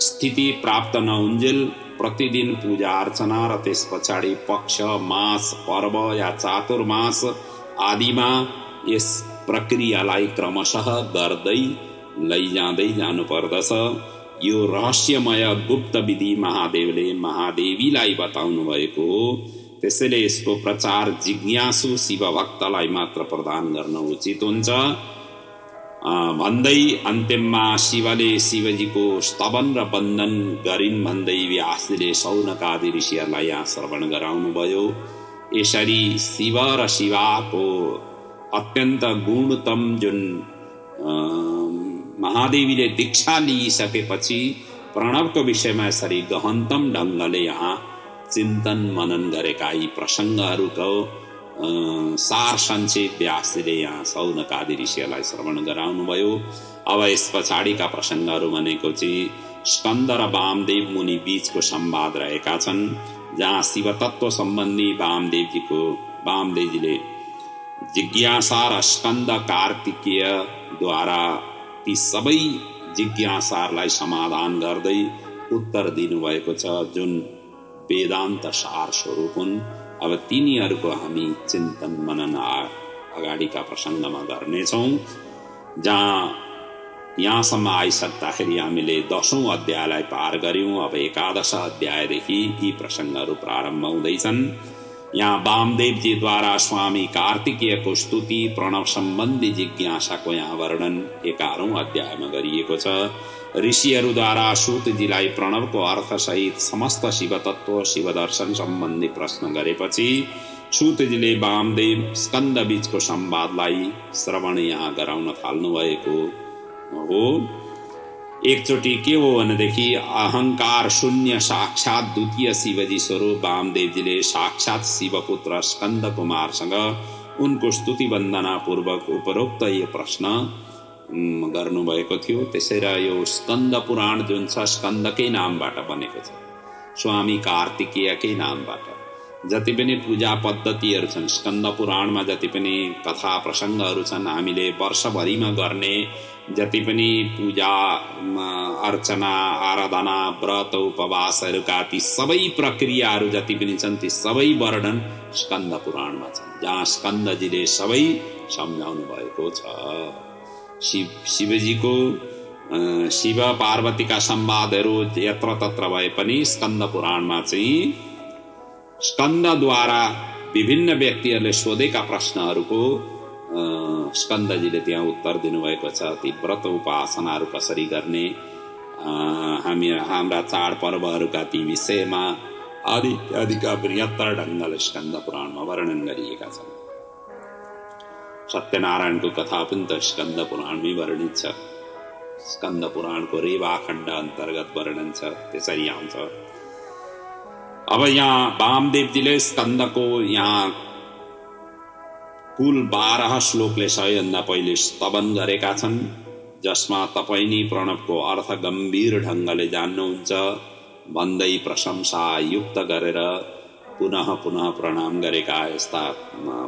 स्थिति प्राप्त नहुन्जेल प्रतिदिन पूजा अर्चना र त्यस पछाडि पक्ष मास पर्व या चातुर्मास आदिमा यस प्रक्रियालाई क्रमशः गर्दै लैजाँदै जानु पर्दछ। यो रहस्यमय गुप्त विधि महादेवले महादेवीलाई बताउनु भएको हो। त्यसैले यसको प्रचार जिज्ञासु शिवभक्तलाई मात्र प्रदान गर्न उचित हुन्छ भन्दै अन्त्यमा शिवले शिवजीको स्तवन र वन्दन गरिन् भन्दै व्यासले शौनकादि ऋषिहरूलाई यहाँ श्रवण गराउनु भयो। यसरी शिव र शिवाको अत्यन्त गुणतम जुन महादेवीले दीक्षा लिइसकेपछि प्रणवको विषयमा यसरी गहनतम ढङ्गले यहाँ चिन्तन मनन गरेका यी प्रसङ्गहरूको सार संक्षेप व्यासले यहाँ शौनकादि ऋषिहरूलाई श्रवण गराउनुभयो। अब यस पछाडिका प्रसङ्गहरू भनेको चाहिँ स्कन्द र वामदेव मुनि बीचको संवाद रहेका छन्, जहाँ शिवतत्व सम्बन्धी वामदेवजीले जिज्ञासा र स्कन्द कार्तिकेयद्वारा ती सबै जिज्ञासाहरूलाई समाधान गर्दै उत्तर दिनुभएको छ, जुन वेदान्त सार स्वरूप हुन्। अब तिनीहरूको हामी चिन्तन मनन अगाडिका प्रसङ्गमा गर्नेछौँ, जहाँ यहाँसम्म आइसक्दाखेरि हामीले 10औं अध्यायलाई पार गर्यौं। अब 11 अध्यायदेखि यी प्रसङ्गहरू प्रारम्भ हुँदैछन्। यहाँ वामदेवजीद्वारा स्वामी कार्तिकेयको स्तुति प्रणव सम्बन्धी जिज्ञासाको यहाँ वर्णन 11औं अध्यायमा गरिएको छ। ऋषिहरूद्वारा सूतजीलाई प्रणवको अर्थसहित समस्त शिवतत्व शिवदर्शन सम्बन्धी प्रश्न गरेपछि सूतजीले वामदेव स्कन्द बीचको संवादलाई श्रवण यहाँ गराउन थाल्नु भएको हो। एकचोटि के हो भनेदेखि अहंकार शून्य साक्षात द्वितीय शिवजी स्वरूप वामदेवजीले साक्षात शिवपुत्र स्कन्द कुमारसँग उनको स्तुति वन्दना पूर्वक उपरोक्त यो प्रश्न गर्नुभएको थियो। त्यसैले यो स्कन्द पुराण जुन छ स्कन्दकै नामबाट बनेको छ, स्वामी कार्तिकेयकै नामबाट। जति पनि पूजा पद्धतिहरू छन् स्कन्द पुराणमा, जति पनि कथा प्रसङ्गहरू छन्, हामीले वर्षभरिमा गर्ने जति पनि पूजा अर्चना आराधना व्रत उपवासहरूका ती सबै प्रक्रियाहरू जति पनि छन् ती सबै वर्णन स्कन्द पुराणमा छन्, जहाँ स्कन्दजीले सबै सम्झाउनु भएको छ। शिवजीको शिव पार्वतीका संवादहरू यत्र तत्र भए पनि स्कन्द पुराणमा चाहिँ स्कन्दद्वारा विभिन्न व्यक्तिहरूले सोधेका प्रश्नहरूको स्कन्दजीले त्यहाँ उत्तर दिनुभएको छ। ती व्रत उपासनाहरू कसरी गर्ने, हाम्रा चाडपर्वहरूका ती विषयमा आदिका बृहत्तर ढङ्गले स्कन्द पुराणमा वर्णन गरिएका छन्। सत्यनारायणको कथा पनि त स्कन्द पुराणमै वर्णित छ। स्कन्द पुराणको रेवाखण्ड अन्तर्गत वर्णन छ, त्यसरी आउँछ। अब यहाँ वामदेवजीले स्कन्दको यहाँ कुल 12 श्लोकले सबैभन्दा पहिले स्तवन गरेका छन्, जसमा तपाईं नि प्रणवको अर्थ गम्भीर ढङ्गले जान्नुहुन्छ भन्दै प्रशंसा युक्त गरेर पुनः पुनः प्रणाम गरेका यस्ता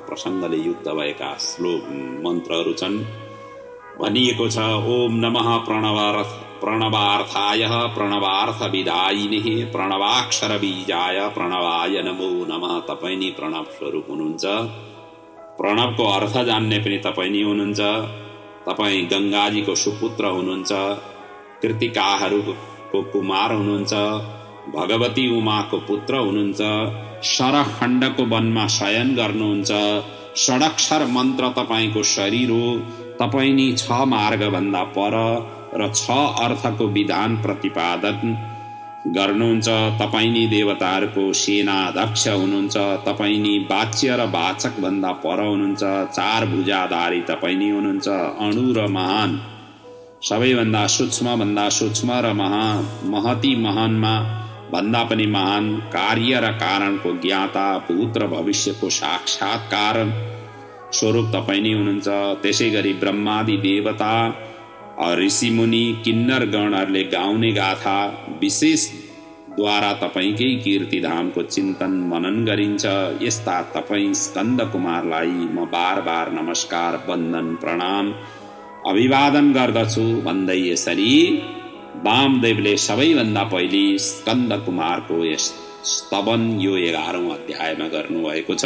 प्रसङ्गले युक्त भएका श्लोक मन्त्रहरू छन्। भनिएको छ ओम नमः प्रणवार्थाय प्रणवार्थविदायिने प्रणवाक्षर बीजाय प्रणवाय नमो नमः। तपाईं नि प्रणव स्वरूप हुनुहुन्छ, प्रणवको अर्थ जान्ने पनि तपाईं नै हुनुहुन्छ। तपाईं गङ्गाजीको सुपुत्र हुनुहुन्छ, कृतिकाहरूको कुमार हुनुहुन्छ, भगवती उमाको पुत्र हुनुहुन्छ, शरखण्डको वनमा शयन गर्नुहुन्छ, षडक्षर मन्त्र तपाईंको शरीर हो। तपाईं नि 6 मार्गभन्दा पर र 6 अर्थको विधान प्रतिपादन गर्नुहुन्छ। तपाईं नि देवताहरूको सेनाध्यक्ष हुनुहुन्छ, तपाईं नि वाच्य र वाचक भन्दा पर हुनुहुन्छ, 4 भुजाधारी तपाईं नि हुनुहुन्छ, अणु र महान सबैभन्दा सूक्ष्म भन्दा सूक्ष्म र महती महानमा भन्दा पनि महान कार्य र कारणको ज्ञाता, भूत र भविष्यको साक्षात कारण स्वरूप तपाईं नै हुनुहुन्छ। त्यसै गरी ब्रह्मादि देवता, ऋषिमुनि, किन्नर गणहरूले गाउने गाथा विशेषद्वारा तपाईंकै कीर्तिधामको चिन्तन मनन गरिन्छ। यस्ता तपाईं स्कन्द कुमारलाई म बार बार नमस्कार, वन्दन, प्रणाम, अभिवादन गर्दछु भन्दै यसरी वामदेवले सबैभन्दा पहिले स्कन्द कुमारको यस स्तवन यो 11औं अध्यायमा गर्नुभएको छ,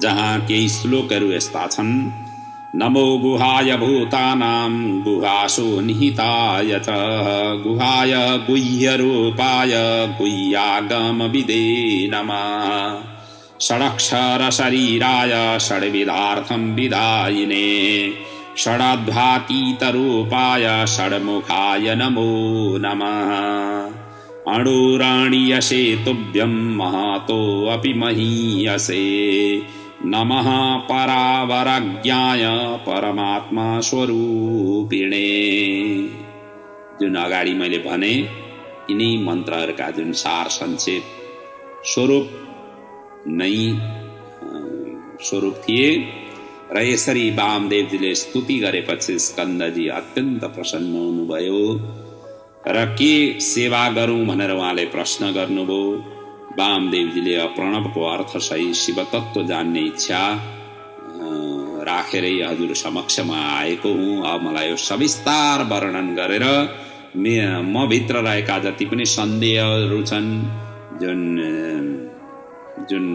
जहाँ केही श्लोकहरू यस्ता छन्। नमो गुहाय भूतानां गुहासो निहिताय च गुहाय गुह्यरूपाय गुह्यागमविदे नमः षडक्षर शरीराय षड्विधार्थं विधायिने षडध्वातीतरूपाय षड्मुखाय नमो नमः अणुरणीयसे तुभ्यं महतो अपि महीयसे नमः परावरज्ञाय परमात्मा स्वरूपिणे। जुन अगाडि मैले भने यिनै मन्त्रहरूका जुन सार संक्षेप स्वरूप थिए र यसरी वामदेवजीले स्तुति गरेपछि स्कन्दजी अत्यन्त प्रसन्न हुनुभयो र के सेवा गरौं भनेर उहाँले प्रश्न गर्नुभयो। वामदेवजीले प्रणवको अर्थसहित शिवतत्व जान्ने इच्छा राखेरै हजुर समक्षमा आएको हुँ। अब मलाई यो सविस्तार वर्णन गरेर म भित्र रहेका जति पनि सन्देहहरू छन्, जुन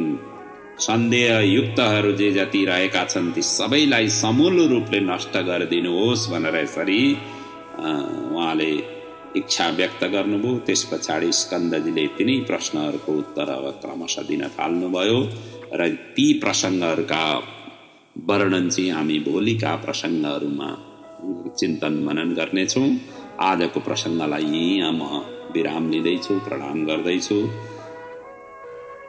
सन्देहयुक्तहरू जे जति रहेका छन् ती सबैलाई समूल रूपले नष्ट गरिदिनुहोस् भनेर यसरी उहाँले इच्छा व्यक्त गर्नुभयो। त्यस पछाडि स्कन्दजीले तिनै प्रश्नहरूको उत्तर अब क्रमशः दिन थाल्नुभयो र ती प्रसङ्गहरूका वर्णन चाहिँ हामी भोलिका प्रसङ्गहरूमा चिन्तन मनन गर्नेछौँ। आजको प्रसङ्गलाई यहाँ म विराम लिँदैछु, प्रणाम गर्दैछु।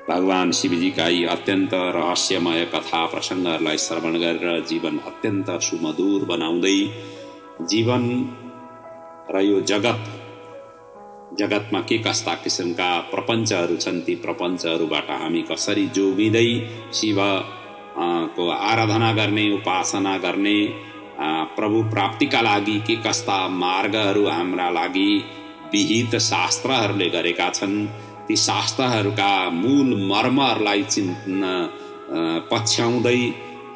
भगवान शिवजीका यी अत्यन्त रहस्यमय कथा प्रसङ्गहरूलाई श्रवण गरेर जीवन अत्यन्त सुमधुर बनाउँदै जीवन र यो जगतमा के कस्ता किसिमका प्रपञ्चहरू छन्, ती प्रपञ्चहरूबाट हामी कसरी जोगिँदै शिव को आराधना गर्ने, उपासना गर्ने, प्रभु प्राप्तिका लागि के कस्ता मार्गहरू हाम्रा लागि विहित शास्त्रहरूले गरेका छन्, ती शास्त्रहरूका मूल मर्महरूलाई पछ्याउँदै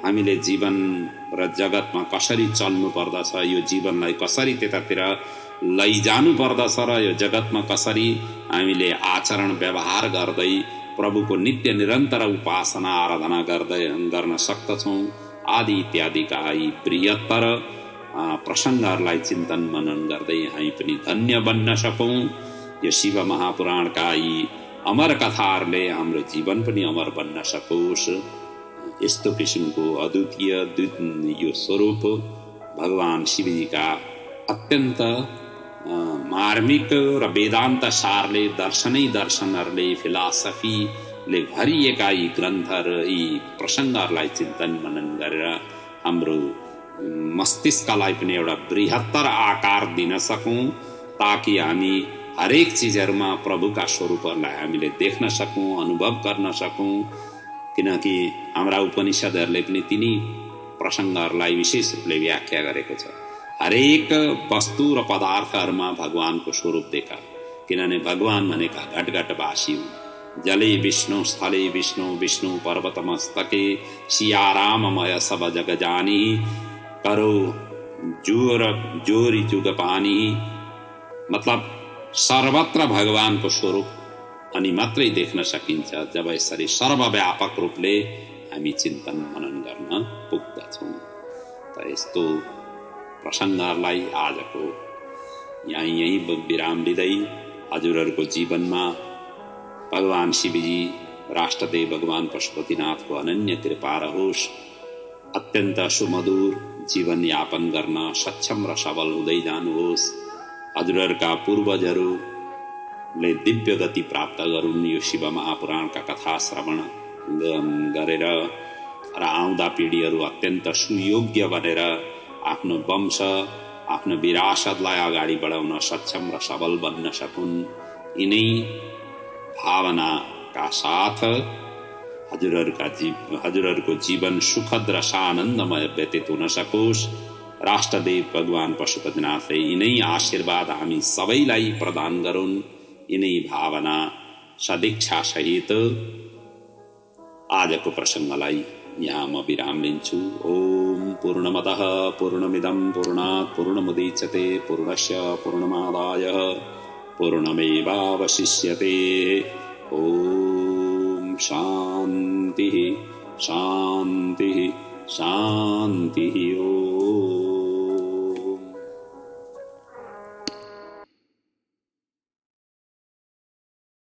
हामीले जीवन र जगतमा कसरी चल्नु पर्दछ, यो जीवनलाई कसरी त्यतातिर लैजानु पर्दछ र यो जगतमा कसरी हामीले आचरण व्यवहार गर्दै प्रभुको नित्य निरन्तर उपासना आराधना गर्न सक्दछौँ आदि इत्यादिका यी बृहत्तर प्रसङ्गहरूलाई चिन्तन मनन गर्दै हामी पनि धन्य बन्न सकौँ। यो शिव महापुराणका यी अमर कथाहरूले हाम्रो जीवन पनि अमर बन्न सकोस्। यस्तो किसिमको अद्वितीय यो स्वरूप भगवान शिवजीका अत्यन्त मार्मिक र वेदान्त सारले दर्शनहरूले फिलोसफीले भरिएका यी ग्रन्थहरू, यी प्रसङ्गहरूलाई चिन्तन मनन गरेर हाम्रो मस्तिष्कलाई पनि एउटा बृहत्तर आकार दिन सकौँ, ताकि हामी हरेक चिजहरूमा प्रभुका स्वरूपहरूलाई हामीले देख्न सकौँ, अनुभव गर्न सकौँ। किनकि हाम्रा उपनिषदहरूले पनि तिनी प्रसङ्गहरूलाई विशेष रूपले व्याख्या गरेको छ। हरेक वस्तु र पदार्थहरूमा भगवानको स्वरूप देखा, किनभने भगवान भनेका घटघटवासी हुन्। जले विष्णु, स्थले विष्णु, विष्णु पर्वतमस्तके, सियाराममय सब जग जानी, करो जोरी जुग पानी। मतलब सर्वत्र भगवानको स्वरूप अनि मात्रै देख्न सकिन्छ जब यसरी सर्वव्यापक रूपले हामी चिन्तन मनन गर्न पुग्दछौँ। त यस्तो प्रसङ्गहरूलाई आजको यही विराम लिँदै हजुरहरूको जीवनमा भगवान शिवजी, राष्ट्रदेव भगवान पशुपतिनाथको अनन्य कृपा रहोस्। अत्यन्त सुमधुर जीवनयापन गर्न सक्षम र सबल हुँदै जानुहोस्। हजुरहरूका पूर्वजहरूले दिव्य गति प्राप्त गरून् यो शिव महापुराणका कथा श्रवण गरेर र आउँदा पिँढीहरू अत्यन्त सुयोग्य बनेर आफ्नो वंश, आफ्नो विरासतलाई अगाडि बढाउन सक्षम र सबल बन्न सकुन्। यिनै भावनाका साथ हजुरहरूको जीवन सुखद र आनन्दमय व्यतीत हुन सकोस्। राष्ट्रदेव भगवान पशुपतिनाथले यिनै आशीर्वाद हामी सबैलाई प्रदान गरून्। यिनै भावना सदिच्छा सहित आजको प्रसङ्गलाई यहाँ म विराम लिन्छु। ओम पूर्णमदः पूर्णमिदं पूर्णात् पूर्णमुदच्यते पूर्णस्य पूर्णमादाय पूर्णमेवावशिष्यते। ओम शान्तिः शान्तिः शान्तिः। ओम।